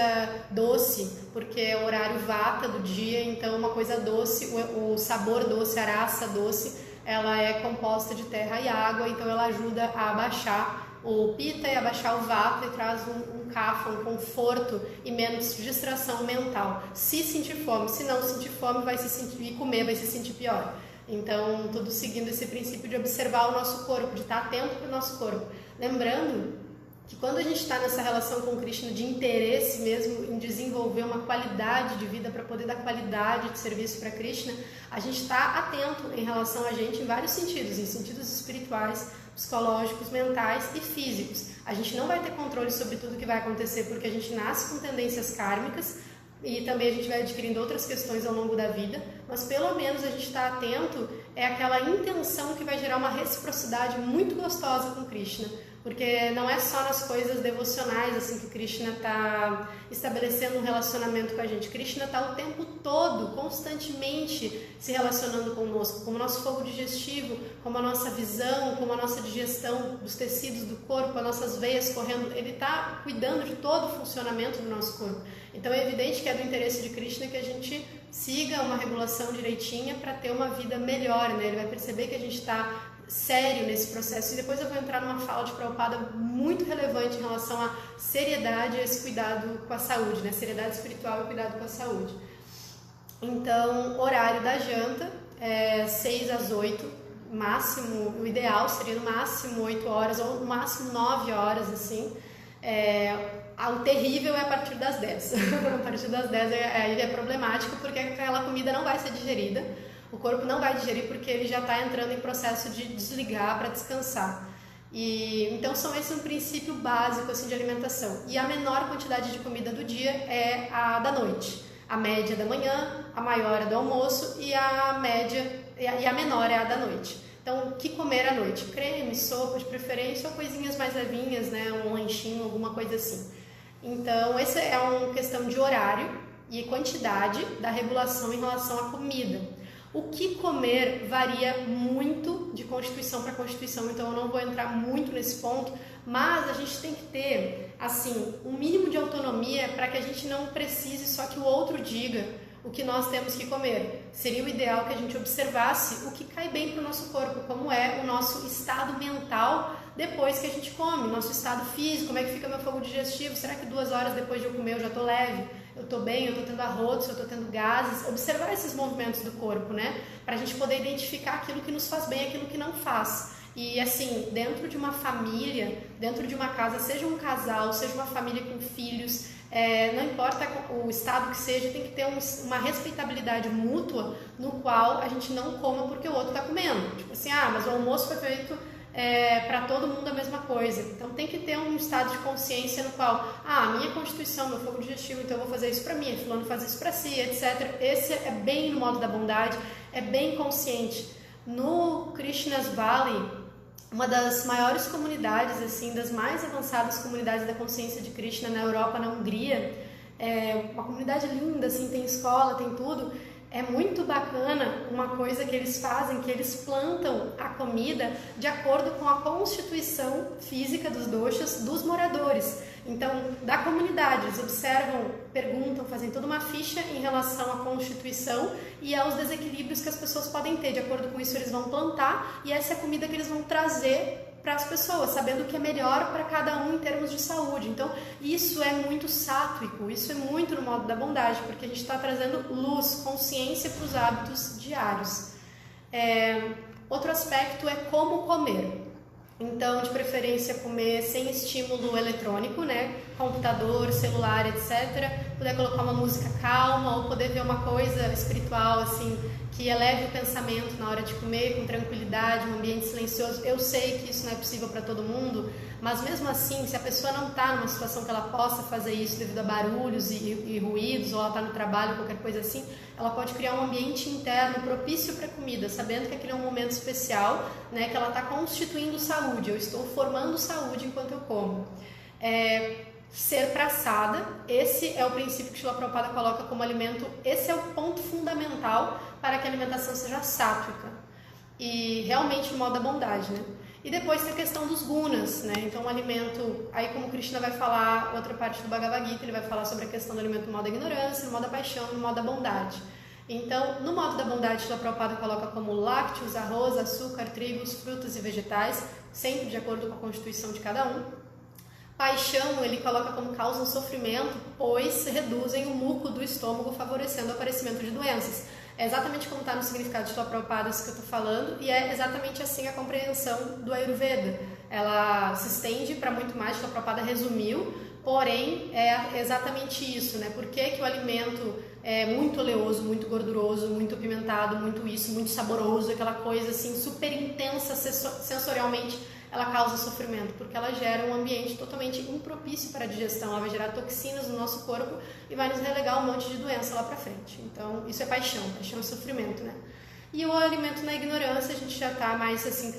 Speaker 1: doce, porque é o horário vata do dia, então uma coisa doce, o sabor doce, a raça doce, ela é composta de terra e água, então ela ajuda a abaixar o pita e abaixar o vata e traz um kapha, um conforto e menos distração mental. Se sentir fome, se não sentir fome, vai se sentir, e comer vai se sentir pior. Então, tudo seguindo esse princípio de observar o nosso corpo, de estar atento para o nosso corpo. Lembrando que quando a gente está nessa relação com Krishna de interesse mesmo em desenvolver uma qualidade de vida para poder dar qualidade de serviço para Krishna, a gente está atento em relação a gente em vários sentidos, em sentidos espirituais, psicológicos, mentais e físicos. A gente não vai ter controle sobre tudo que vai acontecer porque a gente nasce com tendências kármicas e também a gente vai adquirindo outras questões ao longo da vida, mas pelo menos a gente está atento, é aquela intenção que vai gerar uma reciprocidade muito gostosa com Krishna. Porque não é só nas coisas devocionais assim que Krishna está estabelecendo um relacionamento com a gente. Krishna está o tempo todo, constantemente se relacionando conosco, como o nosso fogo digestivo, como a nossa visão, como a nossa digestão dos tecidos do corpo, as nossas veias correndo. Ele está cuidando de todo o funcionamento do nosso corpo. Então é evidente que é do interesse de Krishna que a gente siga uma regulação direitinha para ter uma vida melhor, né? Ele vai perceber que a gente está sério nesse processo, e depois eu vou entrar numa fala de Prabhupada muito relevante em relação à seriedade e esse cuidado com a saúde, né? Seriedade espiritual e cuidado com a saúde. Então, horário da janta é 6 às 8, máximo, o ideal seria no máximo 8 horas ou no máximo 9 horas, assim. O terrível é a partir das 10. A partir das 10 aí é problemático, porque aquela comida não vai ser digerida. O corpo não vai digerir porque ele já está entrando em processo de desligar para descansar. Então são esse um princípio básico assim, de alimentação. E a menor quantidade de comida do dia é a da noite. A média da manhã, a maior é do almoço e a média e a menor é a da noite. Então, o que comer à noite? Creme, sopa de preferência ou coisinhas mais levinhas, né? Um lanchinho, alguma coisa assim. Então, essa é uma questão de horário e quantidade da regulação em relação à comida. O que comer varia muito de constituição para constituição, então eu não vou entrar muito nesse ponto, mas a gente tem que ter, assim, um mínimo de autonomia para que a gente não precise só que o outro diga o que nós temos que comer. Seria o ideal que a gente observasse o que cai bem para o nosso corpo, como é o nosso estado mental depois que a gente come, o nosso estado físico, como é que fica meu fogo digestivo, será que 2 horas depois de eu comer eu já estou leve? Eu estou bem, eu estou tendo arrotos, eu estou tendo gases, observar esses movimentos do corpo, né? Para a gente poder identificar aquilo que nos faz bem e aquilo que não faz. E assim, dentro de uma família, dentro de uma casa, seja um casal, seja uma família com filhos, não importa o estado que seja, tem que ter uma respeitabilidade mútua no qual a gente não coma porque o outro está comendo. Tipo assim, mas o almoço foi feito para todo mundo a mesma coisa. Então tem que ter um estado de consciência no qual, a minha constituição, meu fogo digestivo, então eu vou fazer isso para mim, fulano faz isso para si, etc. Esse é bem no modo da bondade, é bem consciente. No Krishna's Valley, uma das maiores comunidades, assim, das mais avançadas comunidades da consciência de Krishna na Europa, na Hungria, uma comunidade linda, assim, tem escola, tem tudo. É muito bacana uma coisa que eles fazem, que eles plantam a comida de acordo com a constituição física dos doshas dos moradores. Então, da comunidade, eles observam, perguntam, fazem toda uma ficha em relação à constituição e aos desequilíbrios que as pessoas podem ter. De acordo com isso, eles vão plantar e essa é a comida que eles vão trazer para as pessoas, sabendo o que é melhor para cada um em termos de saúde. Então, isso é muito sátvico, isso é muito no modo da bondade, porque a gente está trazendo luz, consciência para os hábitos diários. Outro aspecto é como comer. Então, de preferência, comer sem estímulo eletrônico, né? Computador, celular, etc. Poder colocar uma música calma ou poder ver uma coisa espiritual, assim, que eleve o pensamento na hora de comer, com tranquilidade, um ambiente silencioso. Eu sei que isso não é possível para todo mundo, mas mesmo assim, se a pessoa não está numa situação que ela possa fazer isso devido a barulhos e ruídos, ou ela está no trabalho, qualquer coisa assim, ela pode criar um ambiente interno propício para a comida, sabendo que aquele é um momento especial, né, que ela está constituindo saúde, eu estou formando saúde enquanto eu como. Ser praçada, esse é o princípio que Srila Prabhupada coloca como alimento, esse é o ponto fundamental para que a alimentação seja sáttvica e realmente no modo da bondade, né? E depois tem a questão dos gunas, né? Então o alimento, aí como Krishna vai falar, outra parte do Bhagavad Gita, ele vai falar sobre a questão do alimento no modo da ignorância, no modo da paixão, no modo da bondade. Então, no modo da bondade, Srila Prabhupada coloca como lácteos, arroz, açúcar, trigos, frutas e vegetais, sempre de acordo com a constituição de cada um. Paixão, ele coloca como causa um sofrimento, pois reduzem o muco do estômago, favorecendo o aparecimento de doenças. É exatamente como está no significado de Srila Prabhupada isso que eu estou falando, e é exatamente assim a compreensão do Ayurveda. Ela se estende para muito mais, Srila Prabhupada resumiu, porém é exatamente isso, né? Por que o alimento é muito oleoso, muito gorduroso, muito apimentado, muito isso, muito saboroso, aquela coisa assim super intensa sensorialmente, ela causa sofrimento, porque ela gera um ambiente totalmente impropício para a digestão, ela vai gerar toxinas no nosso corpo e vai nos relegar um monte de doença lá para frente. Então, isso é paixão é sofrimento, né? E o alimento na ignorância, a gente já está mais assim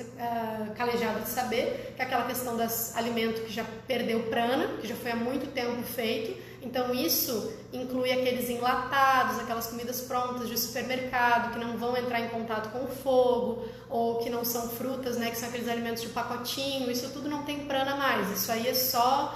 Speaker 1: calejado de saber que é aquela questão dos alimentos que já perdeu prana, que já foi há muito tempo feito. Então isso inclui aqueles enlatados, aquelas comidas prontas de supermercado que não vão entrar em contato com o fogo, ou que não são frutas, né, que são aqueles alimentos de pacotinho. Isso tudo não tem prana mais. Isso aí é só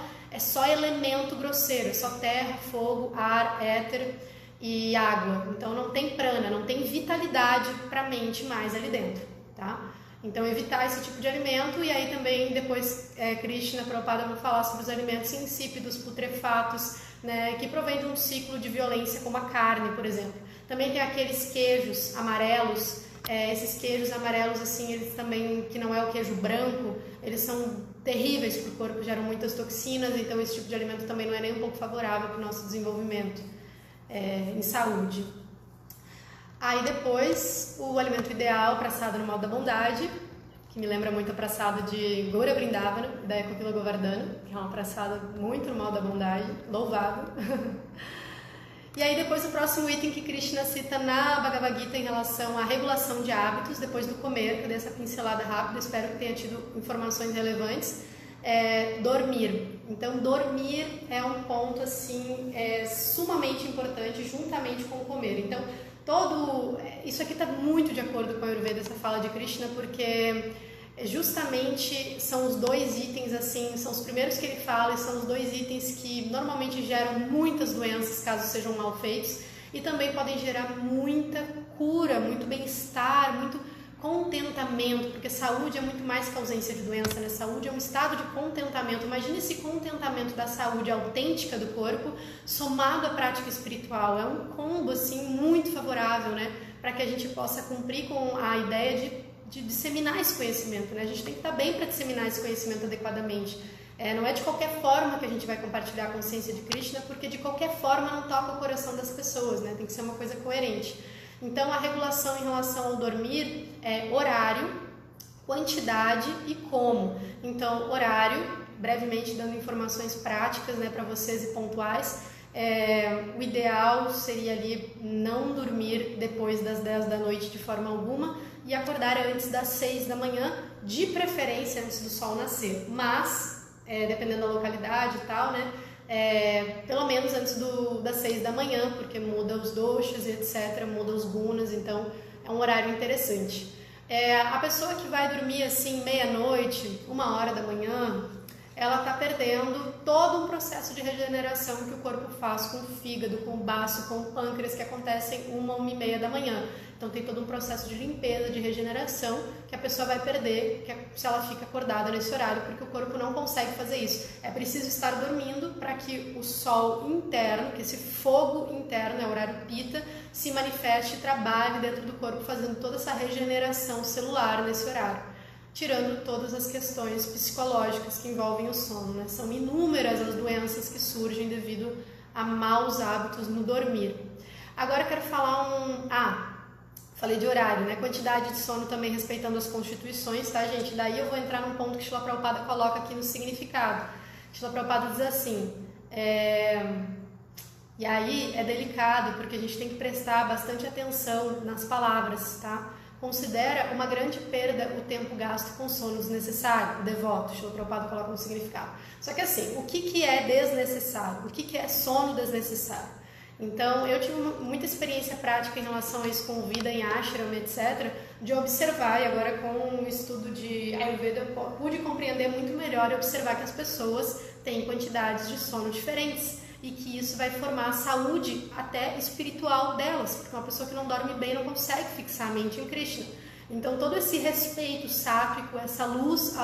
Speaker 1: elemento grosseiro, é só terra, fogo, ar, éter e água. Então não tem prana, não tem vitalidade para a mente mais ali dentro, tá? Então evitar esse tipo de alimento. E aí também depois Krishna Prabhupada vai falar sobre os alimentos insípidos, putrefatos, né, que provém de um ciclo de violência como a carne, por exemplo. Também tem aqueles queijos amarelos, esses queijos amarelos assim, eles também, que não é o queijo branco, eles são terríveis para o corpo, geram muitas toxinas, então esse tipo de alimento também não é nem um pouco favorável para o nosso desenvolvimento em saúde. Aí depois, o alimento ideal, praçada no modo da bondade, que me lembra muito a praçada de Gaura Vrindavana, da Ekopila Govardhana, que é uma praçada muito no modo da bondade, louvável. E aí depois o próximo item que Krishna cita na Bhagavad Gita em relação à regulação de hábitos depois do comer, que eu dei essa pincelada rápida, espero que tenha tido informações relevantes, dormir. Então dormir é um ponto assim sumamente importante juntamente com o comer. Então isso aqui está muito de acordo com a Ayurveda, essa fala de Krishna, porque justamente são os dois itens assim, são os primeiros que ele fala e são os dois itens que normalmente geram muitas doenças caso sejam mal feitos e também podem gerar muita cura, muito bem-estar, muito contentamento, porque saúde é muito mais que ausência de doença, né? Saúde é um estado de contentamento. Imagine esse contentamento da saúde autêntica do corpo somado à prática espiritual. É um combo assim muito favorável, né? Para que a gente possa cumprir com a ideia de disseminar esse conhecimento, né? A gente tem que estar bem para disseminar esse conhecimento adequadamente. Não é de qualquer forma que a gente vai compartilhar a consciência de Krishna, porque de qualquer forma não toca o coração das pessoas, né? Tem que ser uma coisa coerente. Então, a regulação em relação ao dormir é horário, quantidade e como. Então, horário, brevemente dando informações práticas, né, para vocês e pontuais. O ideal seria ali não dormir depois das 10 da noite de forma alguma e acordar antes das 6 da manhã, de preferência antes do sol nascer. Mas, dependendo da localidade e tal, né? Pelo menos antes das 6 da manhã, porque muda os doshas e etc, muda os gunas, então é um horário interessante. A pessoa que vai dormir assim meia-noite, 1h da manhã, ela está perdendo todo um processo de regeneração que o corpo faz com o fígado, com o baço, com o pâncreas, que acontecem 1h da manhã. Então tem todo um processo de limpeza, de regeneração que a pessoa vai perder se ela fica acordada nesse horário, porque o corpo não consegue fazer isso. É preciso estar dormindo para que o sol interno, que esse fogo interno, o horário pita, se manifeste e trabalhe dentro do corpo, fazendo toda essa regeneração celular nesse horário. tirando todas as questões psicológicas que envolvem o sono, né? São inúmeras as doenças que surgem devido a maus hábitos no dormir. Agora eu quero falar falei de horário, né? Quantidade de sono também respeitando as constituições, tá, gente? Daí eu vou entrar num ponto que Srila Prabhupada coloca aqui no significado. Srila Prabhupada diz assim, e aí é delicado porque a gente tem que prestar bastante atenção nas palavras, tá? Considera uma grande perda o tempo gasto com sono desnecessário, devoto, Srila Prabhupada coloca no significado. Só que assim, o que é desnecessário? O que é sono desnecessário? Então, eu tive muita experiência prática em relação a isso com vida em ashram, etc., de observar, e agora com o estudo de Ayurveda eu pude compreender muito melhor e observar que as pessoas têm quantidades de sono diferentes e que isso vai formar a saúde até espiritual delas, porque uma pessoa que não dorme bem não consegue fixar a mente em Krishna. Então, todo esse respeito sátrico, essa luz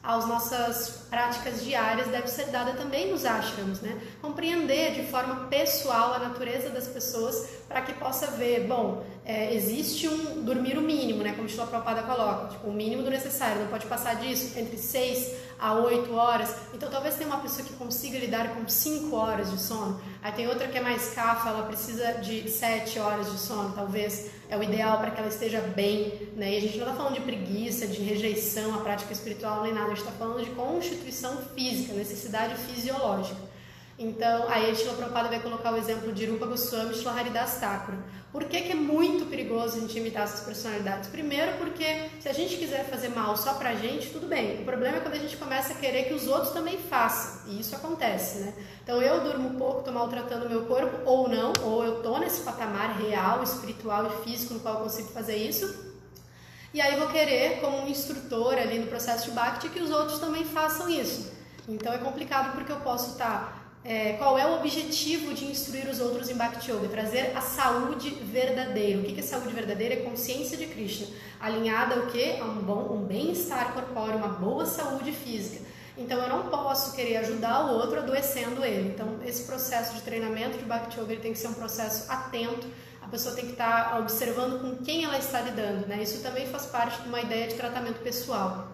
Speaker 1: às nossas práticas diárias deve ser dada também nos ashrams, né? Compreender de forma pessoal a natureza das pessoas para que possa ver, existe um dormir o mínimo, né? Como Srila Prabhupada coloca, tipo, o mínimo do necessário, não pode passar disso, entre 6 a 8 horas. Então talvez tenha uma pessoa que consiga lidar com 5 horas de sono, aí tem outra que é mais cafa, ela precisa de 7 horas de sono, talvez é o ideal para que ela esteja bem, né? E a gente não está falando de preguiça, de rejeição à prática espiritual nem nada, a gente está falando de constituição física, necessidade fisiológica. Então, aí a Srila Prabhupada vai colocar o exemplo de Rupa Goswami e Srila Haridas Thakur. Por que é muito perigoso a gente imitar essas personalidades? Primeiro porque se a gente quiser fazer mal só pra gente, tudo bem. O problema é quando a gente começa a querer que os outros também façam. E isso acontece, né? Então eu durmo pouco, estou maltratando o meu corpo, ou não, ou eu estou nesse patamar real, espiritual e físico no qual eu consigo fazer isso. E aí vou querer, como um instrutor ali no processo de Bhakti, que os outros também façam isso. Então é complicado porque eu posso estar... qual é o objetivo de instruir os outros em Bhakti Yoga? Trazer a saúde verdadeira. O que é saúde verdadeira? É consciência de Krishna, alinhada ao quê? A um bem-estar corpóreo, uma boa saúde física. Então eu não posso querer ajudar o outro adoecendo ele. Então esse processo de treinamento de Bhakti Yoga ele tem que ser um processo atento. A pessoa tem que estar observando com quem ela está lidando, né? Isso também faz parte de uma ideia de tratamento pessoal.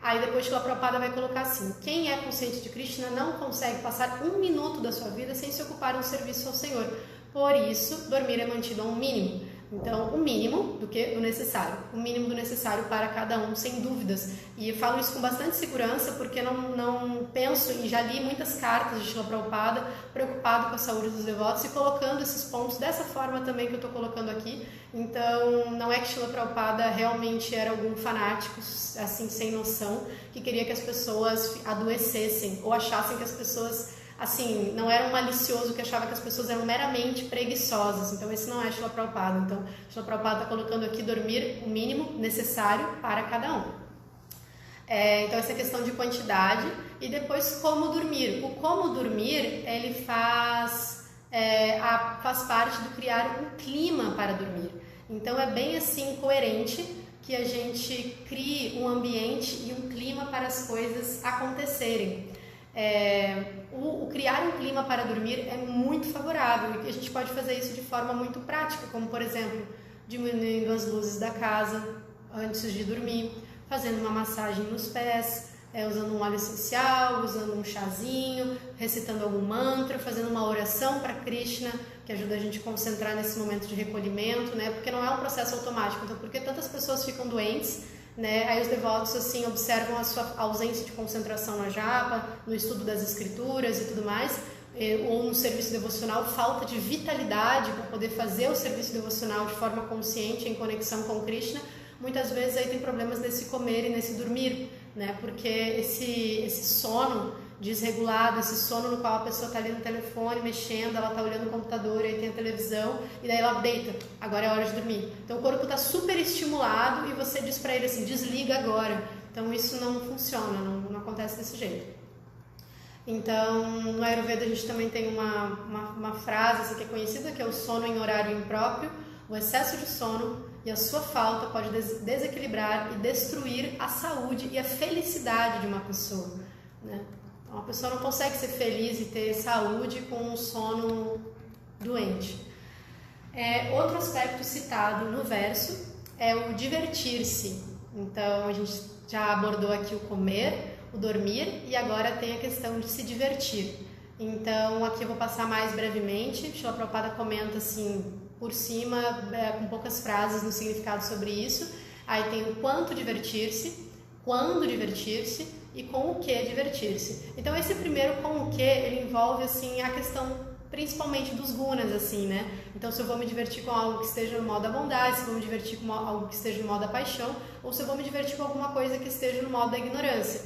Speaker 1: Aí depois Srila Prabhupada vai colocar assim: quem é consciente de Krishna não consegue passar um minuto da sua vida sem se ocupar de um serviço ao Senhor. Por isso, dormir é mantido a um mínimo. Então, o mínimo do necessário. O mínimo do necessário para cada um, sem dúvidas. E eu falo isso com bastante segurança, porque não penso, e já li muitas cartas de Srila Prabhupada, preocupado com a saúde dos devotos e colocando esses pontos dessa forma também que eu estou colocando aqui. Então, não é que Srila Prabhupada realmente era algum fanático, assim, sem noção, que queria que as pessoas adoecessem, ou achassem que as pessoas... assim, não era um malicioso que achava que as pessoas eram meramente preguiçosas. Então esse não é Srila Prabhupada. Então Srila Prabhupada está colocando aqui dormir o mínimo necessário para cada um. Então essa questão de quantidade. E depois como dormir. O como dormir, ele faz parte do criar um clima para dormir. Então é bem assim coerente que a gente crie um ambiente e um clima para as coisas acontecerem. O criar um clima para dormir é muito favorável e a gente pode fazer isso de forma muito prática, como por exemplo, diminuindo as luzes da casa antes de dormir, fazendo uma massagem nos pés, usando um óleo essencial, usando um chazinho, recitando algum mantra, fazendo uma oração para Krishna, que ajuda a gente a concentrar nesse momento de recolhimento, né? Porque não é um processo automático. Então, porque tantas pessoas ficam doentes, né? Aí os devotos assim observam a sua ausência de concentração na japa, no estudo das escrituras e tudo mais, ou no serviço devocional, falta de vitalidade para poder fazer o serviço devocional de forma consciente, em conexão com Krishna. Muitas vezes aí tem problemas nesse comer e nesse dormir, né? Porque esse sono desregulado, esse sono no qual a pessoa está ali no telefone mexendo, ela está olhando o computador, aí tem a televisão e daí ela deita, agora é hora de dormir. Então o corpo está super estimulado e você diz para ele assim, desliga agora. Então isso não funciona, não acontece desse jeito. Então no Ayurveda a gente também tem uma frase assim, que é conhecida, que é o sono em horário impróprio. O excesso de sono e a sua falta pode desequilibrar e destruir a saúde e a felicidade de uma pessoa, né? Uma pessoa não consegue ser feliz e ter saúde com um sono doente. Outro aspecto citado no verso é o divertir-se, Então a gente já abordou aqui o comer, o dormir e agora tem a questão de se divertir. Então aqui eu vou passar mais brevemente. Srila Prabhupada comenta assim por cima, com poucas frases no significado sobre isso. Aí tem o quanto divertir-se, quando divertir-se e com o que divertir-se. Então esse primeiro com o que, ele envolve assim a questão principalmente dos gunas, assim, né? Então se eu vou me divertir com algo que esteja no modo da bondade, se eu vou me divertir com algo que esteja no modo da paixão, ou se eu vou me divertir com alguma coisa que esteja no modo da ignorância.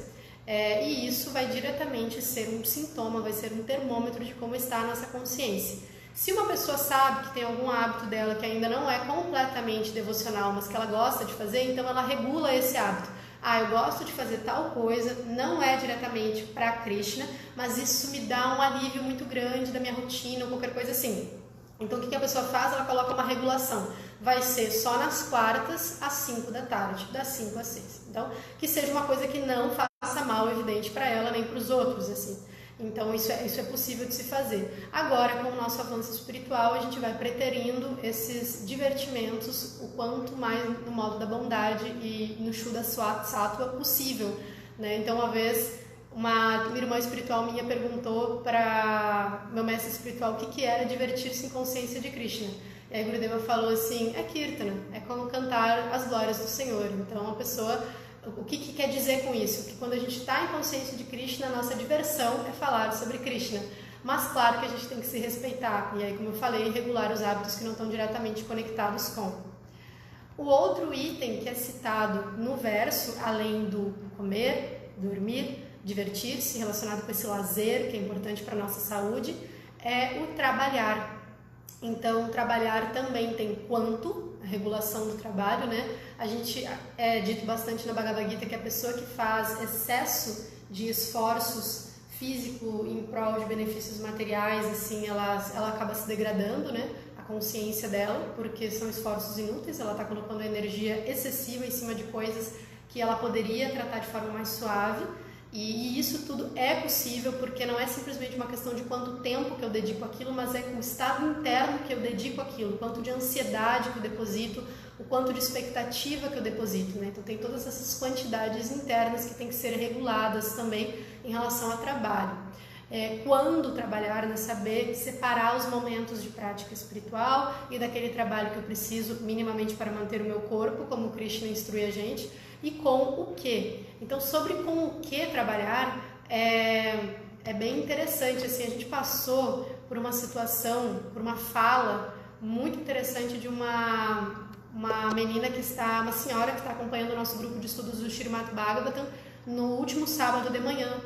Speaker 1: E isso vai diretamente ser um sintoma, vai ser um termômetro de como está a nossa consciência. Se uma pessoa sabe que tem algum hábito dela que ainda não é completamente devocional, mas que ela gosta de fazer, então ela regula esse hábito. Eu gosto de fazer tal coisa, não é diretamente para Krishna, mas isso me dá um alívio muito grande da minha rotina ou qualquer coisa assim. Então o que a pessoa faz? Ela coloca uma regulação. Vai ser só nas quartas às 5 da tarde, das 5 às 6. Então, que seja uma coisa que não faça mal, evidente, para ela nem para os outros, assim. Então isso é possível de se fazer. Agora, com o nosso avanço espiritual, a gente vai preterindo esses divertimentos o quanto mais no modo da bondade e no Shuddha Sattva possível, né? Então, uma vez, uma irmã espiritual minha perguntou para meu mestre espiritual o que era divertir-se em consciência de Krishna. E aí Gurudeva falou assim, é Kirtana, é como cantar as glórias do Senhor. Então, a pessoa... O que quer dizer com isso? Que quando a gente está em consciência de Krishna, a nossa diversão é falar sobre Krishna. Mas claro que a gente tem que se respeitar. E aí, como eu falei, regular os hábitos que não estão diretamente conectados com. O outro item que é citado no verso, além do comer, dormir, divertir-se, relacionado com esse lazer, que é importante para a nossa saúde, é o trabalhar. Então, trabalhar também tem quanto, a regulação do trabalho, né? A gente é dito bastante na Bhagavad Gita que a pessoa que faz excesso de esforços físico em prol de benefícios materiais, assim, ela acaba se degradando, né? A consciência dela, porque são esforços inúteis, ela está colocando energia excessiva em cima de coisas que ela poderia tratar de forma mais suave. E isso tudo é possível porque não é simplesmente uma questão de quanto tempo que eu dedico àquilo, mas é o estado interno que eu dedico àquilo, o quanto de ansiedade que eu deposito, o quanto de expectativa que eu deposito, né? Então tem todas essas quantidades internas que têm que ser reguladas também em relação ao trabalho. Quando trabalhar, né? Saber separar os momentos de prática espiritual e daquele trabalho que eu preciso minimamente para manter o meu corpo, como o Krishna instrui a gente, e com o que. Então, sobre com o que trabalhar, é bem interessante. Assim, a gente passou por uma situação, por uma fala muito interessante de uma menina uma senhora que está acompanhando o nosso grupo de estudos do Srimad Bhagavatam no último sábado de manhã.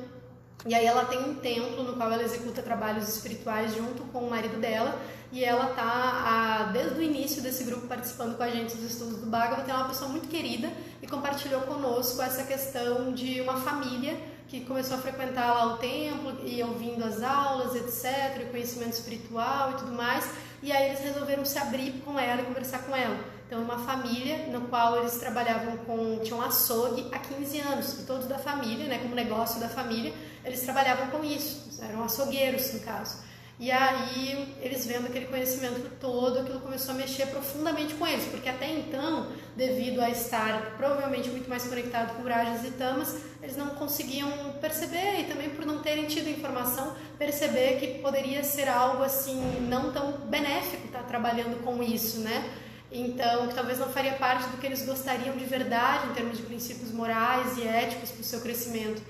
Speaker 1: E aí ela tem um templo no qual ela executa trabalhos espirituais junto com o marido dela, e ela está desde o início desse grupo participando com a gente dos estudos do Bhagavatam. É uma pessoa muito querida e compartilhou conosco essa questão de uma família que começou a frequentar lá o templo e ouvindo as aulas, etc, o conhecimento espiritual e tudo mais, e aí eles resolveram se abrir com ela e conversar com ela. Então, uma família no qual eles trabalhavam tinham um açougue há 15 anos, e todos da família, né, como negócio da família, eles trabalhavam com isso, eram açougueiros no caso. E aí, eles vendo aquele conhecimento todo, aquilo começou a mexer profundamente com eles, porque até então, devido a estar provavelmente muito mais conectado com Rajas e Tamas, eles não conseguiam perceber, e também por não terem tido informação, perceber que poderia ser algo assim, não tão benéfico estar trabalhando com isso, né? Então, que talvez não faria parte do que eles gostariam de verdade, em termos de princípios morais e éticos para o seu crescimento.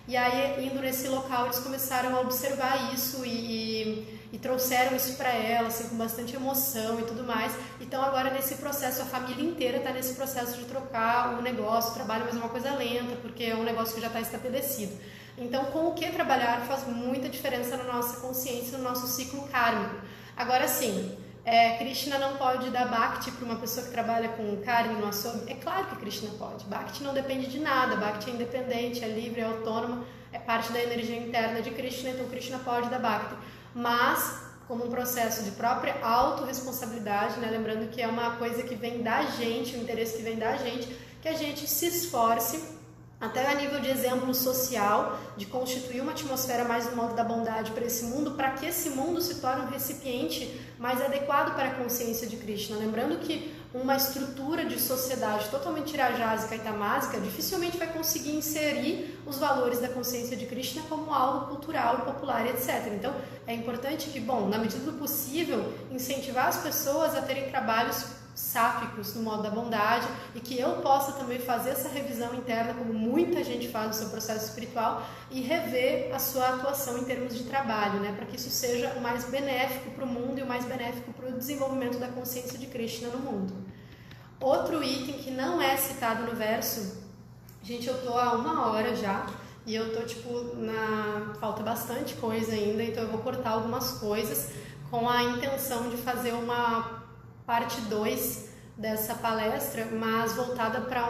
Speaker 1: E aí, indo nesse local, eles começaram a observar isso e trouxeram isso para ela, assim, com bastante emoção e tudo mais. Então, agora, nesse processo, a família inteira está nesse processo de trocar o negócio, o trabalho, mas é uma coisa lenta, porque é um negócio que já está estabelecido. Então, com o que trabalhar faz muita diferença na nossa consciência, no nosso ciclo kármico. Agora, sim, Krishna não pode dar Bhakti para uma pessoa que trabalha com carne no açougue. É claro que Krishna pode. Bhakti não depende de nada. Bhakti é independente, é livre, é autônoma, é parte da energia interna de Krishna, então Krishna pode dar Bhakti. Mas, como um processo de própria autorresponsabilidade, né? Lembrando que é uma coisa que vem da gente, um interesse que vem da gente, que a gente se esforce até a nível de exemplo social, de constituir uma atmosfera mais no modo da bondade para esse mundo, para que esse mundo se torne um recipiente mais adequado para a consciência de Krishna. Lembrando que uma estrutura de sociedade totalmente irajásica e tamásica dificilmente vai conseguir inserir os valores da consciência de Krishna como algo cultural, popular, etc. Então, é importante que, bom, na medida do possível, incentivar as pessoas a terem trabalhos sáficos no modo da bondade, e que eu possa também fazer essa revisão interna, como muita gente faz no seu processo espiritual, e rever a sua atuação em termos de trabalho, né, para que isso seja o mais benéfico para o mundo e o mais benéfico para o desenvolvimento da consciência de Krishna no mundo. Outro item que não é citado no verso, gente, eu tô há 1 hora já, e eu tô falta bastante coisa ainda, então eu vou cortar algumas coisas com a intenção de fazer uma parte 2 dessa palestra, mas voltada para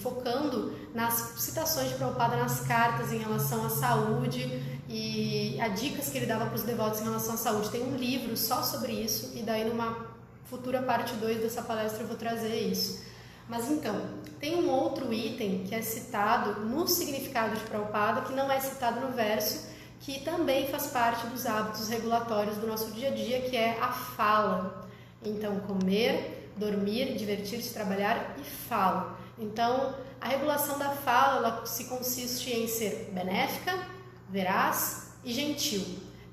Speaker 1: focando nas citações de Prabhupada nas cartas em relação à saúde e a dicas que ele dava para os devotos em relação à saúde. Tem um livro só sobre isso, e daí numa futura parte 2 dessa palestra eu vou trazer isso. Mas então, tem um outro item que é citado no significado de Prabhupada, que não é citado no verso, que também faz parte dos hábitos regulatórios do nosso dia a dia, que é a fala. Então, comer, dormir, divertir-se, trabalhar e fala. Então, a regulação da fala, ela se consiste em ser benéfica, veraz e gentil.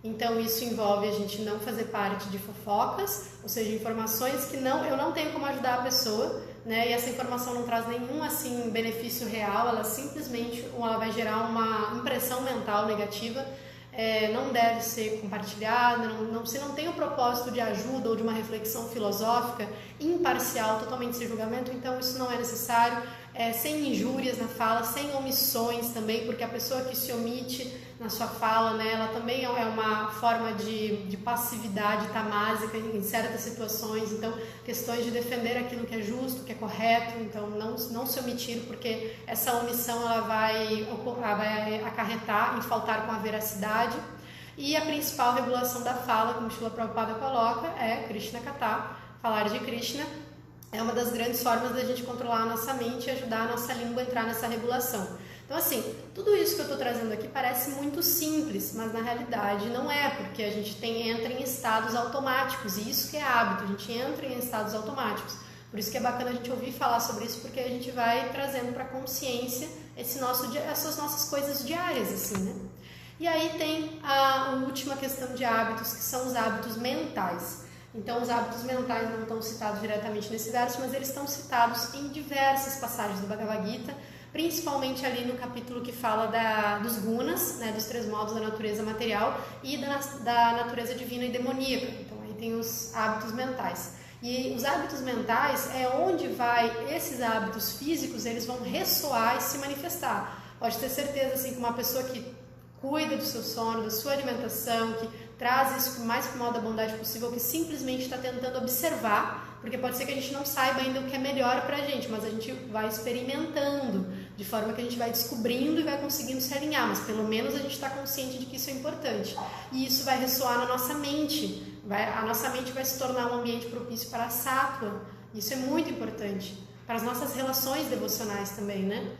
Speaker 1: Então, isso envolve a gente não fazer parte de fofocas, ou seja, informações que eu não tenho como ajudar a pessoa, né? E essa informação não traz nenhum assim benefício real, ela simplesmente vai gerar uma impressão mental negativa. Não deve ser compartilhada, se não tem o propósito de ajuda ou de uma reflexão filosófica imparcial, totalmente sem julgamento, então isso não é necessário. Sem injúrias na fala, sem omissões também, porque a pessoa que se omite na sua fala, né, ela também é uma forma de passividade tamásica em certas situações. Então, questões de defender aquilo que é justo, que é correto, então não se omitir, porque essa omissão ela vai acarretar em faltar com a veracidade. E a principal regulação da fala, como Srila Prabhupada coloca, é Krishna Katha, falar de Krishna. É uma das grandes formas da gente controlar a nossa mente e ajudar a nossa língua a entrar nessa regulação. Então, assim, tudo isso que eu estou trazendo aqui parece muito simples, mas na realidade não é, porque a gente entra em estados automáticos, e isso que é hábito, a gente entra em estados automáticos. Por isso que é bacana a gente ouvir falar sobre isso, porque a gente vai trazendo para a consciência essas nossas coisas diárias, assim, né? E aí tem a última questão de hábitos, que são os hábitos mentais. Então, os hábitos mentais não estão citados diretamente nesse verso, mas eles estão citados em diversas passagens do Bhagavad Gita, principalmente ali no capítulo que fala dos gunas, né, dos 3 modos da natureza material e da natureza divina e demoníaca. Então, aí tem os hábitos mentais. E os hábitos mentais é onde esses hábitos físicos, eles vão ressoar e se manifestar. Pode ter certeza, assim, que uma pessoa que cuida do seu sono, da sua alimentação, que traz isso mais para o modo da bondade possível, que simplesmente está tentando observar, porque pode ser que a gente não saiba ainda o que é melhor para a gente, mas a gente vai experimentando, de forma que a gente vai descobrindo e vai conseguindo se alinhar, mas pelo menos a gente está consciente de que isso é importante. E isso vai ressoar na nossa mente, a nossa mente vai se tornar um ambiente propício para a sátua, isso é muito importante, para as nossas relações devocionais também, né?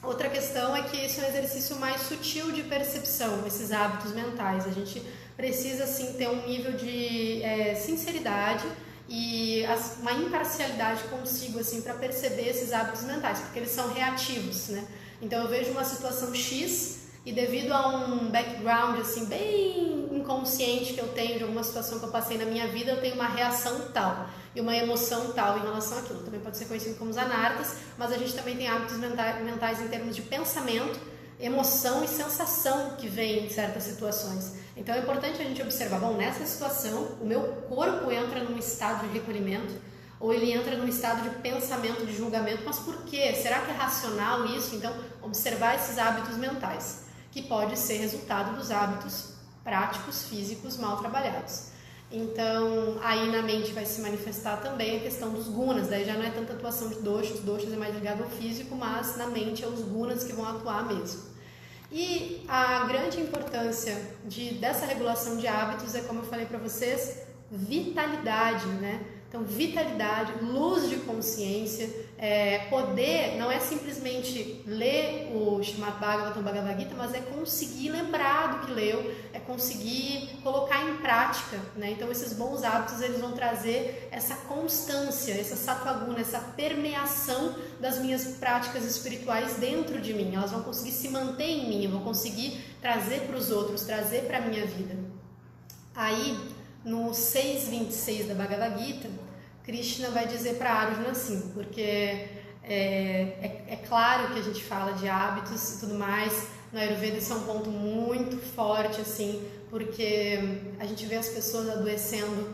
Speaker 1: Outra questão é que esse é um exercício mais sutil de percepção, esses hábitos mentais. A gente precisa, assim, ter um nível de sinceridade e uma imparcialidade consigo, assim, para perceber esses hábitos mentais, porque eles são reativos, né? Então, eu vejo uma situação X e devido a um background, assim, bem inconsciente que eu tenho de alguma situação que eu passei na minha vida, eu tenho uma reação tal e uma emoção tal em relação àquilo. Também pode ser conhecido como os anartas, mas a gente também tem hábitos mentais em termos de pensamento, emoção e sensação que vem em certas situações. Então é importante a gente observar, bom, nessa situação o meu corpo entra num estado de recolhimento ou ele entra num estado de pensamento, de julgamento, mas por quê? Será que é racional isso? Então observar esses hábitos mentais, que pode ser resultado dos hábitos práticos, físicos mal trabalhados. Então, aí na mente vai se manifestar também a questão dos gunas, daí já não é tanta atuação de doshas é mais ligado ao físico, mas na mente é os gunas que vão atuar mesmo. E a grande importância dessa regulação de hábitos é, como eu falei para vocês, vitalidade, né? Então, vitalidade, luz de consciência, poder não é simplesmente ler o Srimad Bhagavatam, Bhagavad Gita, mas é conseguir lembrar do que leu, é conseguir colocar em prática, né? Então esses bons hábitos eles vão trazer essa constância, essa sattva-guna, essa permeação das minhas práticas espirituais dentro de mim. Elas vão conseguir se manter em mim, eu vou conseguir trazer para os outros, trazer para a minha vida. Aí, no 6.26 da Bhagavad Gita, Krishna vai dizer para Arjuna assim, porque é claro que a gente fala de hábitos e tudo mais, no Ayurveda isso é um ponto muito forte, assim, porque a gente vê as pessoas adoecendo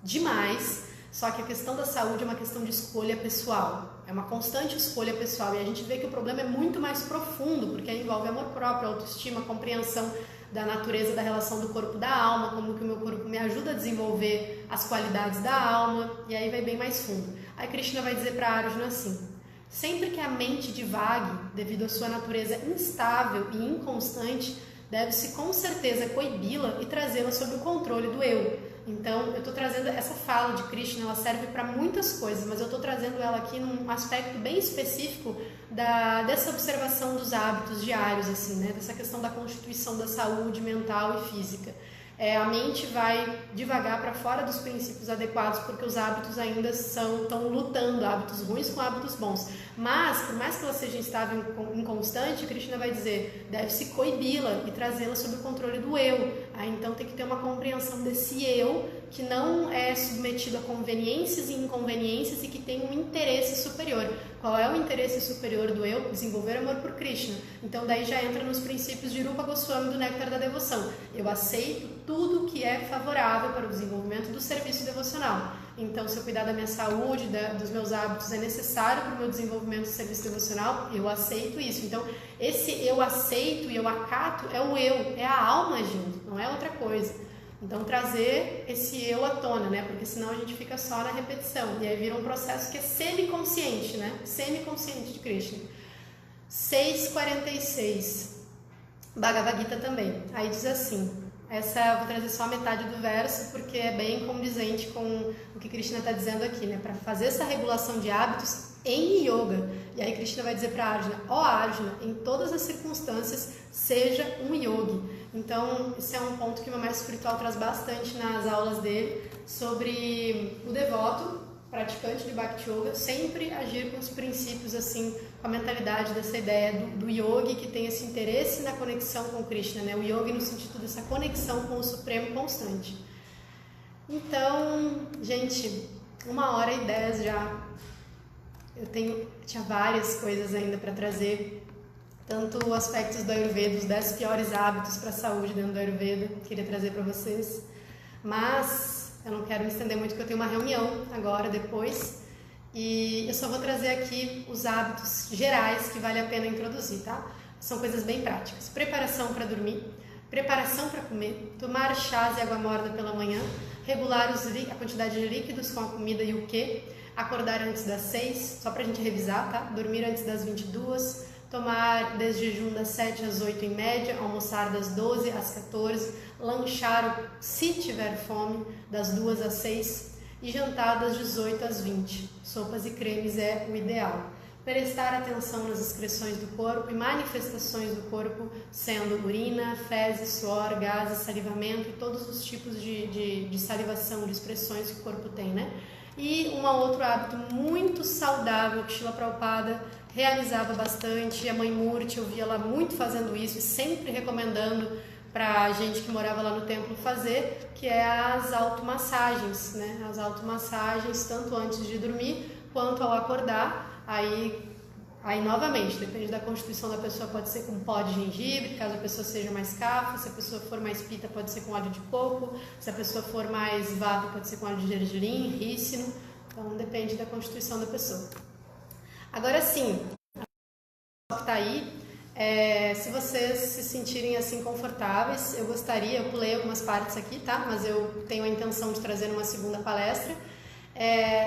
Speaker 1: demais, só que a questão da saúde é uma questão de escolha pessoal, é uma constante escolha pessoal, e a gente vê que o problema é muito mais profundo, porque envolve amor próprio, autoestima, compreensão da natureza da relação do corpo e da alma, como que o meu corpo me ajuda a desenvolver as qualidades da alma, e aí vai bem mais fundo. Aí Krishna vai dizer para Arjuna assim: sempre que a mente divague, devido à sua natureza instável e inconstante, deve-se com certeza coibi-la e trazê-la sob o controle do eu. Então, eu estou trazendo essa fala de Krishna, ela serve para muitas coisas, mas eu estou trazendo ela aqui num aspecto bem específico dessa observação dos hábitos diários, assim, né? Dessa questão da constituição da saúde mental e física. A mente vai devagar para fora dos princípios adequados, porque os hábitos ainda estão lutando, hábitos ruins com hábitos bons. Mas, por mais que ela seja instável e inconstante, Krishna vai dizer, deve-se coibi-la e trazê-la sob o controle do eu. Então tem que ter uma compreensão desse eu, que não é submetido a conveniências e inconveniências e que tem um interesse superior. Qual é o interesse superior do eu? Desenvolver amor por Krishna. Então daí já entra nos princípios de Rupa Goswami do Néctar da Devoção. Eu aceito tudo que é favorável para o desenvolvimento do serviço devocional. Então, se eu cuidar da minha saúde, dos meus hábitos, é necessário para o meu desenvolvimento do serviço devocional, eu aceito isso. Então, esse eu aceito e eu acato é o eu, é a alma agindo, não é outra coisa. Então, trazer esse eu à tona, né? Porque senão a gente fica só na repetição. E aí vira um processo que é semiconsciente, né? Semiconsciente de Krishna. 6.46. Bhagavad Gita também. Aí diz assim... Essa eu vou trazer só a metade do verso, porque é bem condizente com o que Krishna está dizendo aqui, né? Para fazer essa regulação de hábitos em yoga. E aí Krishna vai dizer para Arjuna, Arjuna, em todas as circunstâncias, seja um yogi. Então, esse é um ponto que o meu mestre espiritual traz bastante nas aulas dele, sobre o devoto, praticante de Bhakti Yoga, sempre agir com os princípios, assim, com a mentalidade dessa ideia do yogi que tem esse interesse na conexão com Krishna, né? O yogi no sentido dessa conexão com o Supremo constante. Então, gente, 1h10 já. Tinha várias coisas ainda para trazer, tanto aspectos do Ayurveda, os 10 piores hábitos para a saúde dentro do Ayurveda, queria trazer para vocês, mas eu não quero me estender muito, porque eu tenho uma reunião agora, depois, e eu só vou trazer aqui os hábitos gerais que vale a pena introduzir, tá? São coisas bem práticas. Preparação para dormir, preparação para comer, tomar chás e água morna pela manhã, regular a quantidade de líquidos com a comida e o quê, acordar antes das 6, só pra gente revisar, tá? Dormir antes das 22, tomar desjejum das 7 às 8 em média, almoçar das 12 às 14, lanchar, se tiver fome, das 2 às 6 e jantar das 18 às 20. Sopas e cremes é o ideal. Prestar atenção nas excreções do corpo e manifestações do corpo, sendo urina, fezes, suor, gases, salivamento e todos os tipos de salivação, de expressões que o corpo tem, né? E um outro hábito muito saudável que Srila Prabhupada realizava bastante, a mãe Murti, eu via ela muito fazendo isso e sempre recomendando para a gente que morava lá no templo fazer, que é as automassagens, né? As automassagens tanto antes de dormir quanto ao acordar. Aí novamente, depende da constituição da pessoa, pode ser com pó de gengibre, caso a pessoa seja mais cafa, se a pessoa for mais pita pode ser com óleo de coco, se a pessoa for mais vata pode ser com óleo de gergelim, rícino, então depende da constituição da pessoa. Agora sim, a que está aí, se vocês se sentirem assim confortáveis, eu pulei algumas partes aqui, tá? Mas eu tenho a intenção de trazer numa segunda palestra.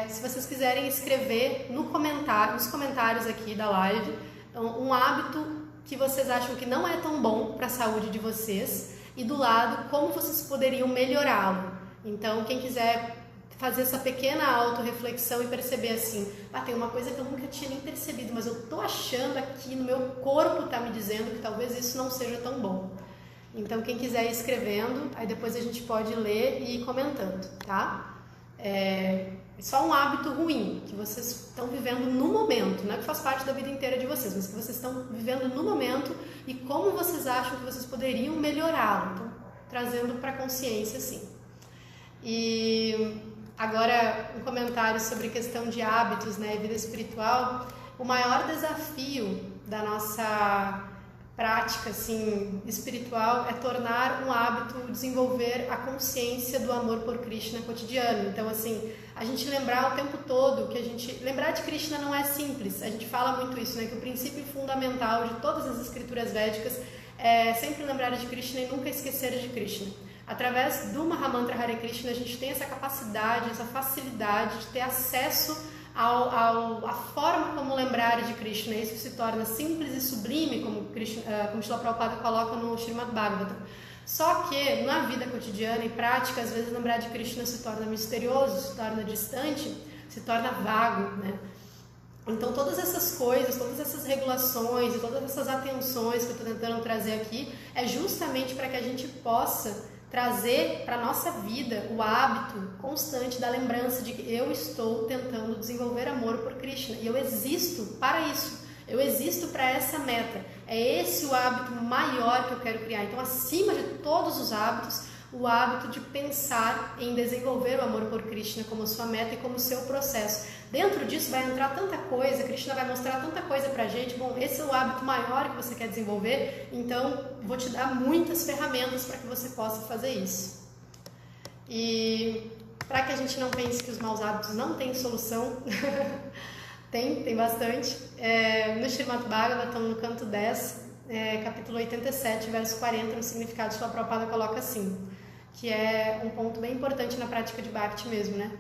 Speaker 1: Se vocês quiserem escrever nos comentários aqui da live, um hábito que vocês acham que não é tão bom para a saúde de vocês e do lado como vocês poderiam melhorá-lo. Então, quem quiser fazer essa pequena autorreflexão e perceber assim, tem uma coisa que eu nunca tinha nem percebido, mas eu tô achando aqui, no meu corpo tá me dizendo que talvez isso não seja tão bom. Então, quem quiser ir escrevendo, aí depois a gente pode ler e ir comentando, tá? É só um hábito ruim que vocês estão vivendo no momento, não é que faz parte da vida inteira de vocês, mas que vocês estão vivendo no momento e como vocês acham que vocês poderiam melhorá-lo. Então, trazendo para a consciência, sim. E agora, um comentário sobre questão de hábitos, né, e vida espiritual. O maior desafio da nossa prática assim, espiritual é tornar um hábito, desenvolver a consciência do amor por Krishna cotidiano. Então, assim, a gente lembrar o tempo todo que lembrar de Krishna não é simples. A gente fala muito isso, né? Que o princípio fundamental de todas as escrituras védicas é sempre lembrar de Krishna e nunca esquecer de Krishna. Através do Mahamantra Hare Krishna, a gente tem essa capacidade, essa facilidade de ter acesso a forma como lembrar de Krishna. Isso se torna simples e sublime, como Srila Prabhupada coloca no Srimad Bhagavatam. Só que na vida cotidiana e prática, às vezes lembrar de Krishna se torna misterioso, se torna distante, se torna vago, né? Então todas essas coisas, todas essas regulações e todas essas atenções que eu estou tentando trazer aqui é justamente para que a gente possa trazer para a nossa vida o hábito constante da lembrança de que eu estou tentando desenvolver amor por Krishna e eu existo para isso, eu existo para essa meta, é esse o hábito maior que eu quero criar. Então, acima de todos os hábitos, o hábito de pensar em desenvolver o amor por Krishna como sua meta e como seu processo. Dentro disso vai entrar tanta coisa, Krishna vai mostrar tanta coisa pra gente. Bom, esse é o hábito maior que você quer desenvolver, então vou te dar muitas ferramentas para que você possa fazer isso. E para que a gente não pense que os maus hábitos não têm solução, tem bastante. No Srimad Bhagavatam, no canto 10, capítulo 87, verso 40, no significado de Srila Prabhupada coloca assim, que é um ponto bem importante na prática de Bhakti mesmo, né?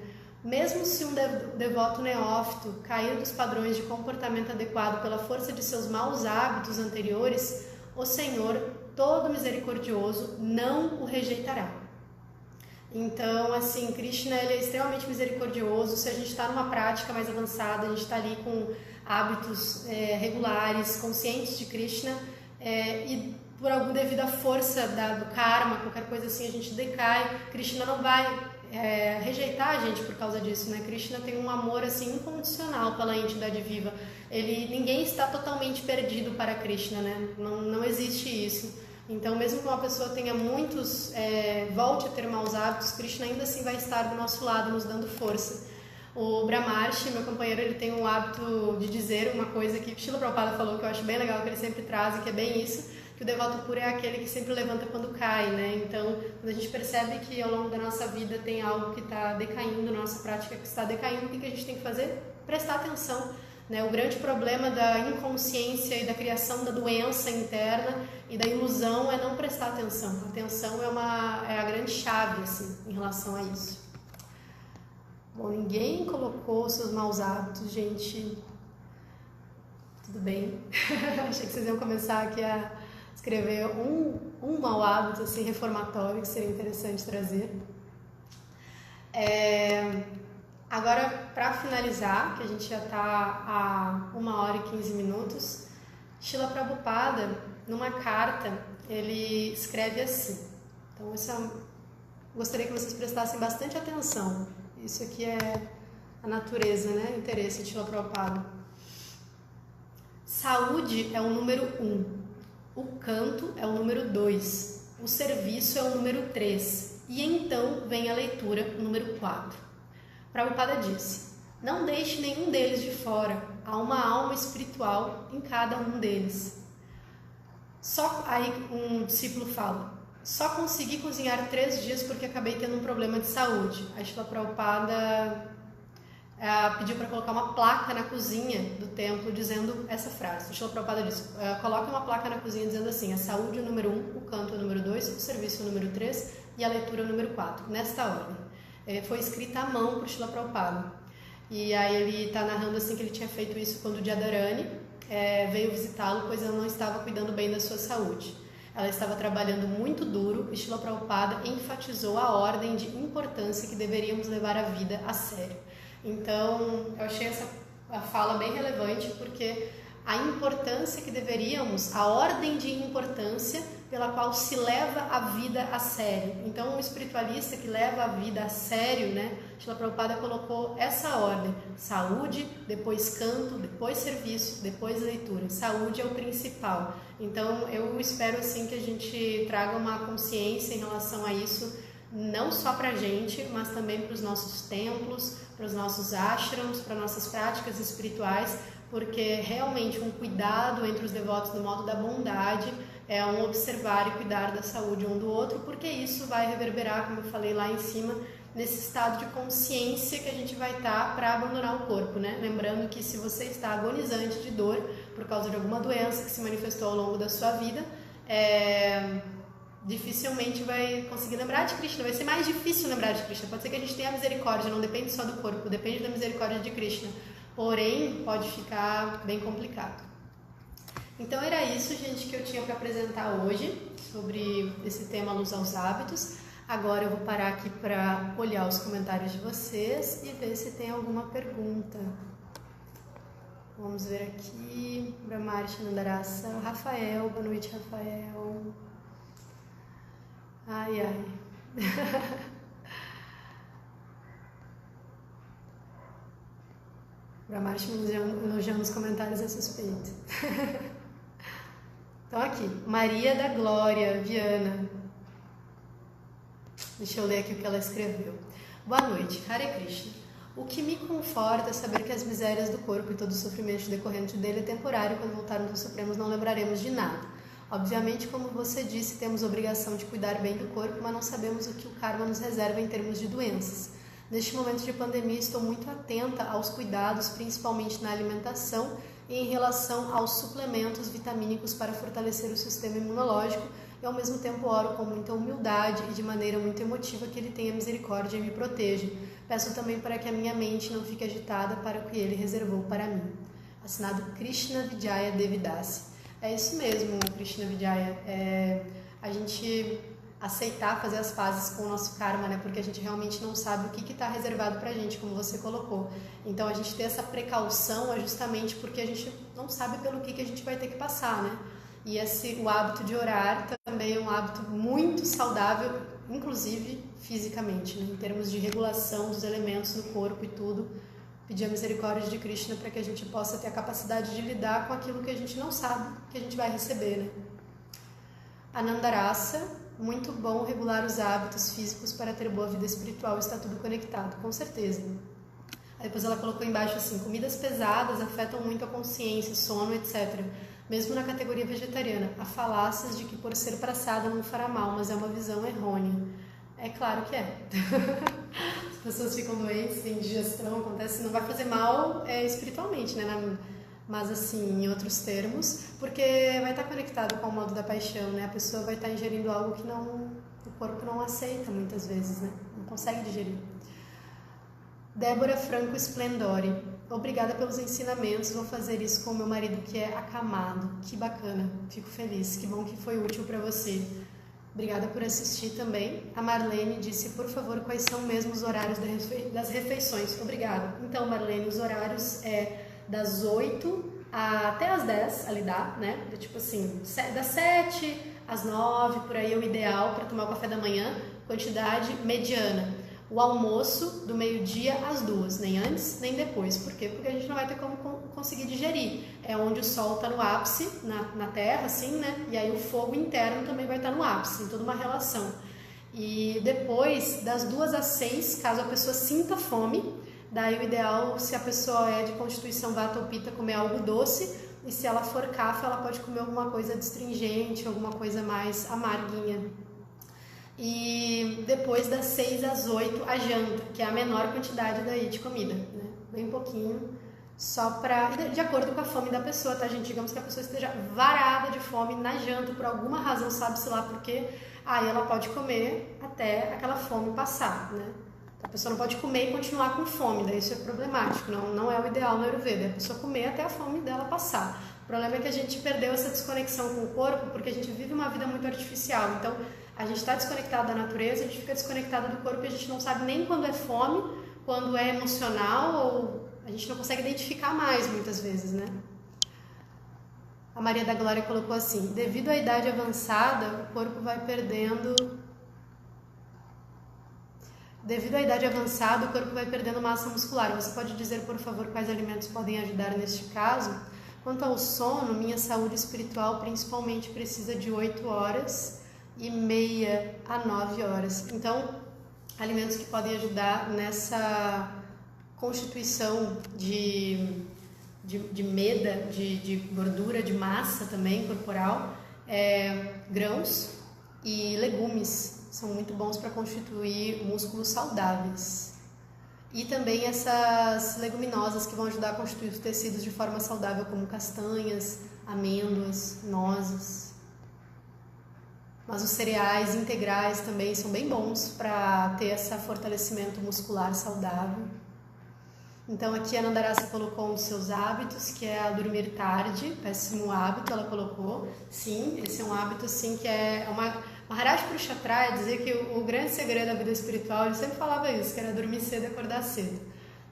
Speaker 1: Mesmo se um devoto neófito cair dos padrões de comportamento adequado pela força de seus maus hábitos anteriores, o Senhor, todo misericordioso, não o rejeitará. Então, assim, Krishna ele é extremamente misericordioso. Se a gente está numa prática mais avançada, a gente está ali com hábitos regulares, conscientes de Krishna, e por alguma devida força do karma, qualquer coisa assim, a gente decai, Krishna não vai rejeitar a gente por causa disso, né? Krishna tem um amor assim incondicional pela entidade viva. Ninguém está totalmente perdido para Krishna, né? Não existe isso. Então, mesmo que uma pessoa tenha muitos, volte a ter maus hábitos, Krishna ainda assim vai estar do nosso lado, nos dando força. O Brahmarshi, meu companheiro, ele tem um hábito de dizer uma coisa que Srila Prabhupada falou, que eu acho bem legal, que ele sempre traz, e que é bem isso, que o devoto puro é aquele que sempre levanta quando cai, né? Então, quando a gente percebe que ao longo da nossa vida tem algo que está decaindo, nossa prática que está decaindo, o que a gente tem que fazer? Prestar atenção, né? O grande problema da inconsciência e da criação da doença interna e da ilusão é não prestar atenção. A atenção é a grande chave, assim, em relação a isso. Bom, ninguém colocou seus maus hábitos, gente. Tudo bem. Achei que vocês iam começar aqui a escrever um mau hábito assim, reformatório, que seria interessante trazer. Agora, para finalizar, que a gente já está a 1h15, Srila Prabhupada, numa carta, ele escreve assim. Então, gostaria que vocês prestassem bastante atenção. Isso aqui é a natureza, né? O interesse de Srila Prabhupada. Saúde é o número 1. O canto é o número 2, o serviço é o número 3, e então vem a leitura, número 4. Prabhupada disse, não deixe nenhum deles de fora, há uma alma espiritual em cada um deles. Aí um discípulo fala, só consegui cozinhar 3 dias porque acabei tendo um problema de saúde. A Srila Prabhupada pediu para colocar uma placa na cozinha do templo dizendo essa frase. O Srila Prabhupada disse, coloque uma placa na cozinha dizendo assim, a saúde é o número 1, o canto é o número 2, o serviço é o número 3 e a leitura é o número 4, nesta ordem. Foi escrita à mão por Srila Prabhupada. E aí ele está narrando assim que ele tinha feito isso quando Jadharani veio visitá-lo, pois ele não estava cuidando bem da sua saúde. ela estava trabalhando muito duro e Srila Prabhupada enfatizou a ordem de importância que deveríamos levar a vida a sério. Então, eu achei essa fala bem relevante, porque a importância que deveríamos, a ordem de importância pela qual se leva a vida a sério. Então, um espiritualista que leva a vida a sério, né? Srila Prabhupada colocou essa ordem: saúde, depois canto, depois serviço, depois leitura. Saúde é o principal. Então, eu espero assim que a gente traga uma consciência em relação a isso, não só para a gente, mas também para os nossos templos, para os nossos ashrams, para nossas práticas espirituais, porque realmente um cuidado entre os devotos no modo da bondade é um observar e cuidar da saúde um do outro, porque isso vai reverberar, como eu falei lá em cima, nesse estado de consciência que a gente vai estar para abandonar o corpo, né? Lembrando que se você está agonizante de dor por causa de alguma doença que se manifestou ao longo da sua vida, dificilmente vai conseguir lembrar de Krishna, vai ser mais difícil lembrar de Krishna. Pode ser que a gente tenha misericórdia, não depende só do corpo, depende da misericórdia de Krishna, porém pode ficar bem complicado. Então era isso, gente, que eu tinha para apresentar hoje sobre esse tema Luz aos Hábitos. Agora eu vou parar aqui para olhar os comentários de vocês e ver se tem alguma pergunta. Vamos ver aqui. Brahmarti Nandarasa, Rafael, boa noite, Rafael. Ai, ai. Brahmarti elogiando os comentários é suspeito. Então aqui, Maria da Glória, Viana. Deixa eu ler aqui o que ela escreveu. Boa noite, Hare Krishna. O que me conforta é saber que as misérias do corpo e todo o sofrimento decorrente dele é temporário. Quando voltarmos aos Supremos não lembraremos de nada. Obviamente, como você disse, temos obrigação de cuidar bem do corpo, mas não sabemos o que o karma nos reserva em termos de doenças. Neste momento de pandemia, estou muito atenta aos cuidados, principalmente na alimentação e em relação aos suplementos vitamínicos para fortalecer o sistema imunológico, e ao mesmo tempo oro com muita humildade e de maneira muito emotiva que ele tenha misericórdia e me proteja. Peço também para que a minha mente não fique agitada para o que ele reservou para mim. Assinado Krishna Vijaya Devidasi. É isso mesmo, Krishna Vijaya. A gente aceitar fazer as pazes com o nosso karma, né? Porque a gente realmente não sabe o que está reservado pra gente, como você colocou. Então a gente ter essa precaução é justamente porque a gente não sabe pelo que a gente vai ter que passar, né? E o hábito de orar também é um hábito muito saudável, inclusive fisicamente, né? Em termos de regulação dos elementos no corpo e tudo. Pedir a misericórdia de Krishna para que a gente possa ter a capacidade de lidar com aquilo que a gente não sabe que a gente vai receber, né? Anandarasa, muito bom regular os hábitos físicos para ter boa vida espiritual, está tudo conectado, com certeza. Aí depois ela colocou embaixo assim, comidas pesadas afetam muito a consciência, sono, etc. Mesmo na categoria vegetariana, há falácias de que por ser praçada não fará mal, mas é uma visão errônea. É claro que é. As pessoas ficam doentes, tem indigestão, acontece, não vai fazer mal espiritualmente, né? Mas assim, em outros termos, porque vai estar conectado com o modo da paixão, né? A pessoa vai estar ingerindo algo que o corpo não aceita muitas vezes, né? Não consegue digerir. Débora Franco Splendore, obrigada pelos ensinamentos, vou fazer isso com o meu marido que é acamado. Que bacana, fico feliz, que bom que foi útil para você. Obrigada por assistir também. A Marlene disse, por favor, quais são mesmo os horários das refeições? Obrigada. Então, Marlene, os horários das 8 até as 10, ali dá, né? Tipo assim, das 7 às 9, por aí é o ideal para tomar o café da manhã, quantidade mediana. O almoço do meio-dia às 2, nem antes, nem depois. Por quê? Porque a gente não vai ter como conseguir digerir. É onde o sol está no ápice, na terra, assim, né? E aí o fogo interno também vai estar no ápice, em toda uma relação. E depois, das 2 às 6, caso a pessoa sinta fome, daí o ideal, se a pessoa é de constituição vata ou pita, comer algo doce, e se ela for kapha, ela pode comer alguma coisa astringente, alguma coisa mais amarguinha. E depois das 6 às 8, a janta, que é a menor quantidade daí de comida, né? Bem pouquinho, só para, de acordo com a fome da pessoa, tá, gente? Digamos que a pessoa esteja varada de fome na janta, por alguma razão, sabe-se lá por quê, aí ela pode comer até aquela fome passar, né? A pessoa não pode comer e continuar com fome, daí isso é problemático, não é o ideal no Ayurveda, é a pessoa comer até a fome dela passar. O problema é que a gente perdeu essa desconexão com o corpo porque a gente vive uma vida muito artificial. Então, a gente está desconectado da natureza, a gente fica desconectado do corpo e a gente não sabe nem quando é fome, quando é emocional, ou a gente não consegue identificar mais muitas vezes, né? A Maria da Glória colocou assim: devido à idade avançada, o corpo vai perdendo... Devido à idade avançada, o corpo vai perdendo massa muscular. Você pode dizer, por favor, quais alimentos podem ajudar neste caso? Quanto ao sono, minha saúde espiritual principalmente precisa de 8h30 a 9 horas. Então, alimentos que podem ajudar nessa constituição de meda, de gordura, de massa também corporal, grãos e legumes são muito bons para constituir músculos saudáveis. E também essas leguminosas que vão ajudar a constituir os tecidos de forma saudável, como castanhas, amêndoas, nozes. Mas os cereais integrais também são bem bons para ter esse fortalecimento muscular saudável. Então aqui a Nandarasa colocou um dos seus hábitos, que é a dormir tarde, péssimo hábito, ela colocou. Sim, esse é um hábito assim que é Maharaj Purusharthaya dizia que o grande segredo da vida espiritual, ele sempre falava isso, que era dormir cedo e acordar cedo.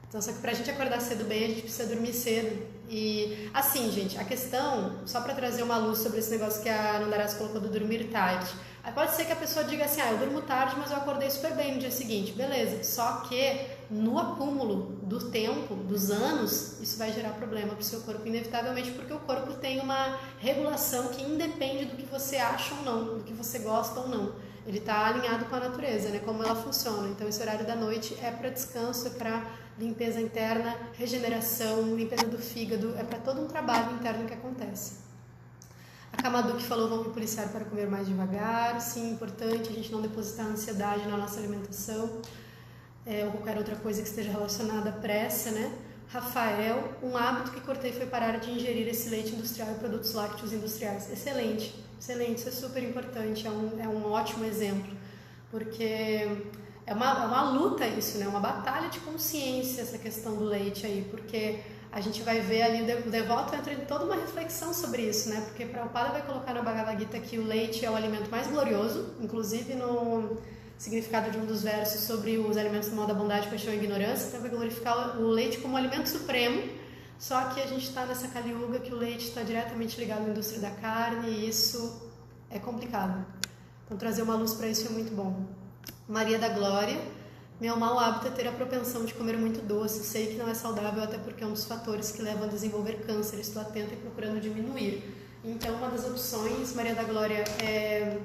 Speaker 1: Então, só que pra gente acordar cedo bem, a gente precisa dormir cedo. E assim, gente, a questão, só para trazer uma luz sobre esse negócio que a Nandarasa colocou do dormir tarde. Aí pode ser que a pessoa diga assim, eu durmo tarde, mas eu acordei super bem no dia seguinte. Beleza, só que no acúmulo do tempo, dos anos, isso vai gerar problema pro seu corpo, inevitavelmente, porque o corpo tem uma regulação que independe do que você acha ou não, do que você gosta ou não. Ele está alinhado com a natureza, né? Como ela funciona. Então, esse horário da noite é para descanso, é para limpeza interna, regeneração, limpeza do fígado, é para todo um trabalho interno que acontece. A Kamaduki falou, vamos me policiar para comer mais devagar. Sim, importante a gente não depositar ansiedade na nossa alimentação, ou qualquer outra coisa que esteja relacionada à pressa, né? Rafael, um hábito que cortei foi parar de ingerir esse leite industrial e produtos lácteos industriais. Excelente, excelente, isso é super importante, é um ótimo exemplo, porque é uma luta isso, né? Uma batalha de consciência essa questão do leite aí, porque a gente vai ver ali, o devoto entra em toda uma reflexão sobre isso, né? Porque Prabhupada vai colocar na Bhagavad Gita que o leite é o alimento mais glorioso, inclusive no significado de um dos versos sobre os alimentos do mal da bondade, paixão e ignorância, então vai glorificar o leite como alimento supremo, só que a gente está nessa Kali Yuga que o leite está diretamente ligado à indústria da carne e isso é complicado. Então trazer uma luz para isso é muito bom. Maria da Glória, meu mau hábito é ter a propensão de comer muito doce, sei que não é saudável até porque é um dos fatores que levam a desenvolver câncer, estou atenta e procurando diminuir. Então uma das opções, Maria da Glória, é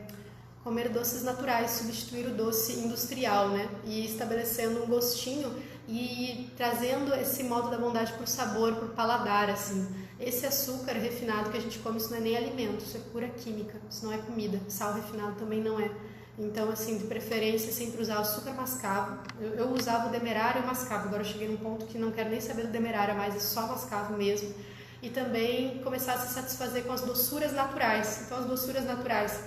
Speaker 1: comer doces naturais, substituir o doce industrial, né? E estabelecendo um gostinho e trazendo esse modo da bondade para o sabor, para o paladar, assim. Esse açúcar refinado que a gente come, isso não é nem alimento, isso é pura química, isso não é comida. Sal refinado também não é. Então, assim, de preferência, sempre usar açúcar mascavo. Eu usava o demerário e o mascavo, agora eu cheguei num ponto que não quero nem saber do demerário, mas é só mascavo mesmo. E também começar a se satisfazer com as doçuras naturais. Então, as doçuras naturais,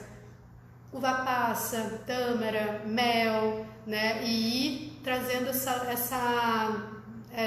Speaker 1: uva passa, tâmara, mel, né? E ir trazendo essa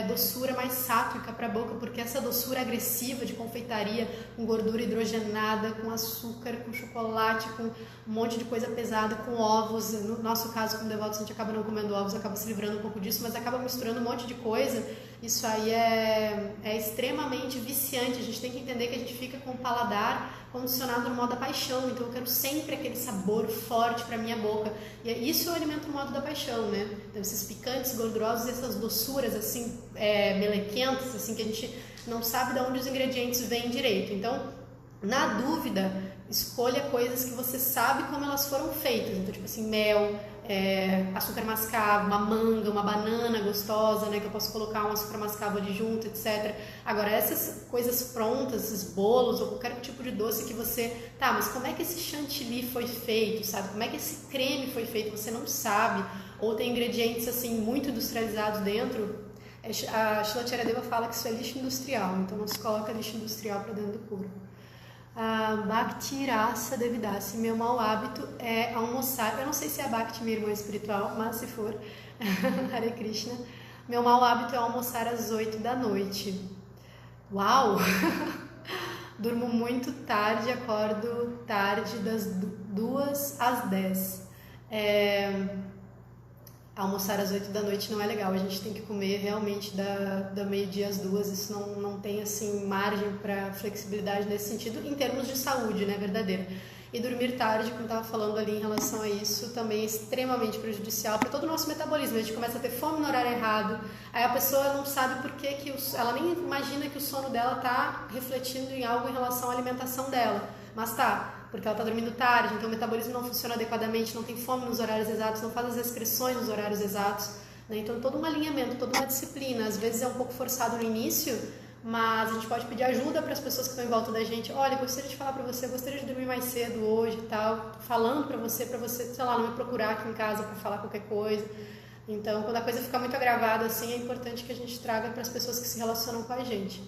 Speaker 1: doçura mais sátrica para a boca, porque essa doçura agressiva de confeitaria, com gordura hidrogenada, com açúcar, com chocolate, com um monte de coisa pesada, com ovos, no nosso caso, como devotos, a gente acaba não comendo ovos, acaba se livrando um pouco disso, mas acaba misturando um monte de coisa. Isso aí é extremamente viciante. A gente tem que entender que a gente fica com o paladar condicionado no modo da paixão, então eu quero sempre aquele sabor forte para minha boca, e isso eu alimento no modo da paixão, né? Então esses picantes gordurosos, essas doçuras assim, melequentas, assim, que a gente não sabe de onde os ingredientes vêm direito. Então, na dúvida, escolha coisas que você sabe como elas foram feitas, então tipo assim, mel, açúcar mascavo, uma manga, uma banana gostosa, né, que eu posso colocar um açúcar mascavo ali junto, etc. Agora, essas coisas prontas, esses bolos ou qualquer tipo de doce que você... Tá, mas como é que esse chantilly foi feito, sabe? Como é que esse creme foi feito? Você não sabe. Ou tem ingredientes, assim, muito industrializados dentro. A Shila Charadeva fala que isso é lixo industrial, então não se coloca lixo industrial para dentro do corpo. Bhakti Rasa Devidasi, meu mau hábito é almoçar, eu não sei se é Bhakti minha irmã espiritual, mas se for, Hare Krishna, meu mau hábito é almoçar às 8 da noite. Uau! Durmo muito tarde, acordo tarde, das 2 às 10. Almoçar às 8 da noite não é legal, a gente tem que comer realmente da meio-dia às 2, isso não tem assim margem para flexibilidade nesse sentido, em termos de saúde, né, verdadeiro. E dormir tarde, como eu estava falando ali em relação a isso, também é extremamente prejudicial para todo o nosso metabolismo. A gente começa a ter fome no horário errado, aí a pessoa não sabe por que ela nem imagina que o sono dela está refletindo em algo em relação à alimentação dela, mas tá, porque ela está dormindo tarde, então o metabolismo não funciona adequadamente, não tem fome nos horários exatos, não faz as excreções nos horários exatos, né? Então todo um alinhamento, toda uma disciplina, às vezes é um pouco forçado no início, mas a gente pode pedir ajuda para as pessoas que estão em volta da gente. Olha, eu gostaria de falar para você, eu gostaria de dormir mais cedo hoje e tal, falando para você, sei lá, não me procurar aqui em casa para falar qualquer coisa. Então, quando a coisa fica muito agravada assim, é importante que a gente traga para as pessoas que se relacionam com a gente.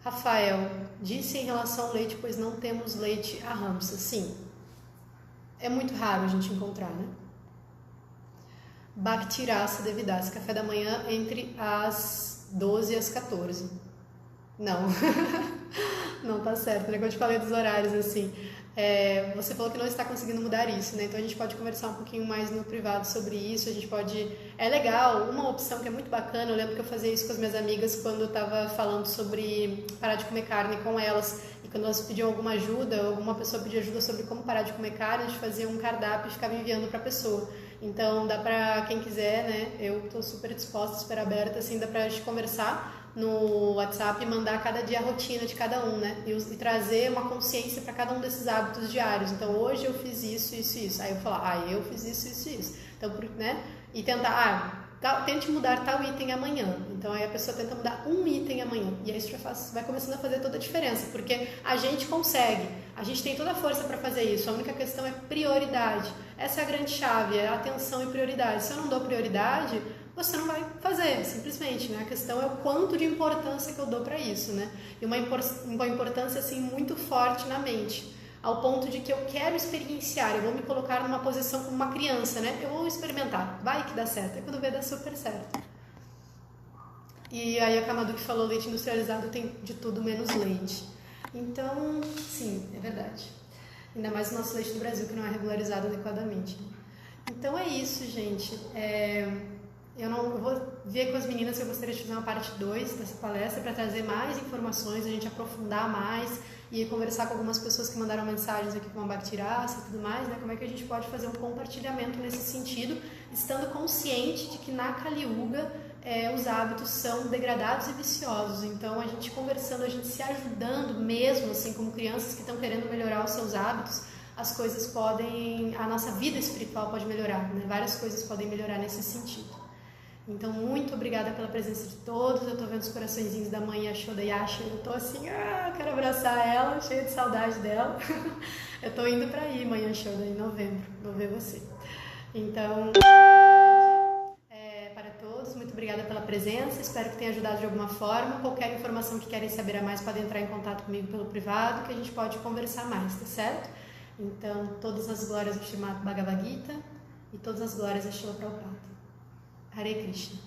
Speaker 1: Rafael, disse em relação ao leite, pois não temos leite à Ramsa. Sim, é muito raro a gente encontrar, né? Bactirasa devidas, café da manhã entre as 12 e as 14. Não, não tá certo, né? Quando eu te falei dos horários, assim, você falou que não está conseguindo mudar isso, né? Então a gente pode conversar um pouquinho mais no privado sobre isso, a gente pode... É legal, uma opção que é muito bacana, eu lembro que eu fazia isso com as minhas amigas quando eu estava falando sobre parar de comer carne com elas, e quando elas pediam alguma ajuda, alguma pessoa pedia ajuda sobre como parar de comer carne, a gente fazia um cardápio e ficava enviando para a pessoa. Então dá pra quem quiser, né? Eu tô super disposta, super aberta, assim, dá pra gente conversar no WhatsApp e mandar cada dia a rotina de cada um, né? E trazer uma consciência para cada um desses hábitos diários. Então hoje eu fiz isso, isso, isso. Aí eu falar, eu fiz isso, isso, isso. Então, né? E tentar, tente mudar tal item amanhã. Então aí a pessoa tenta mudar um item amanhã. E aí isso vai começando a fazer toda a diferença, porque a gente consegue, a gente tem toda a força para fazer isso. A única questão é prioridade. Essa é a grande chave, é atenção e prioridade. Se eu não dou prioridade, você não vai fazer, simplesmente, né? A questão é o quanto de importância que eu dou para isso, né? E uma importância, assim, muito forte na mente, ao ponto de que eu quero experienciar, eu vou me colocar numa posição como uma criança, né? Eu vou experimentar, vai que dá certo, e quando vê, dá super certo. E aí a Camaduque falou, leite industrializado tem de tudo menos leite. Então, sim, é verdade. Ainda mais o nosso leite do Brasil, que não é regularizado adequadamente. Então é isso, gente. Eu vou ver com as meninas se eu gostaria de fazer uma parte 2 dessa palestra para trazer mais informações, a gente aprofundar mais e conversar com algumas pessoas que mandaram mensagens aqui com a Bactirasa e tudo mais, né? Como é que a gente pode fazer um compartilhamento nesse sentido, estando consciente de que na Kali Yuga os hábitos são degradados e viciosos. Então a gente conversando, a gente se ajudando mesmo, assim, como crianças que estão querendo melhorar os seus hábitos, as coisas podem, a nossa vida espiritual pode melhorar, né? Várias coisas podem melhorar nesse sentido. Então, muito obrigada pela presença de todos. Eu tô vendo os coraçõezinhos da mãe Yashoda Yasha. Eu tô assim, quero abraçar ela, cheia de saudade dela. Eu tô indo pra aí, mãe Yashoda, em novembro. Vou ver você. Então, para todos, muito obrigada pela presença. Espero que tenha ajudado de alguma forma. Qualquer informação que querem saber a mais, podem entrar em contato comigo pelo privado, que a gente pode conversar mais, tá certo? Então, todas as glórias do Srimad Bhagavad Gita e todas as glórias a Srila Prabhupada. Hare Krishna.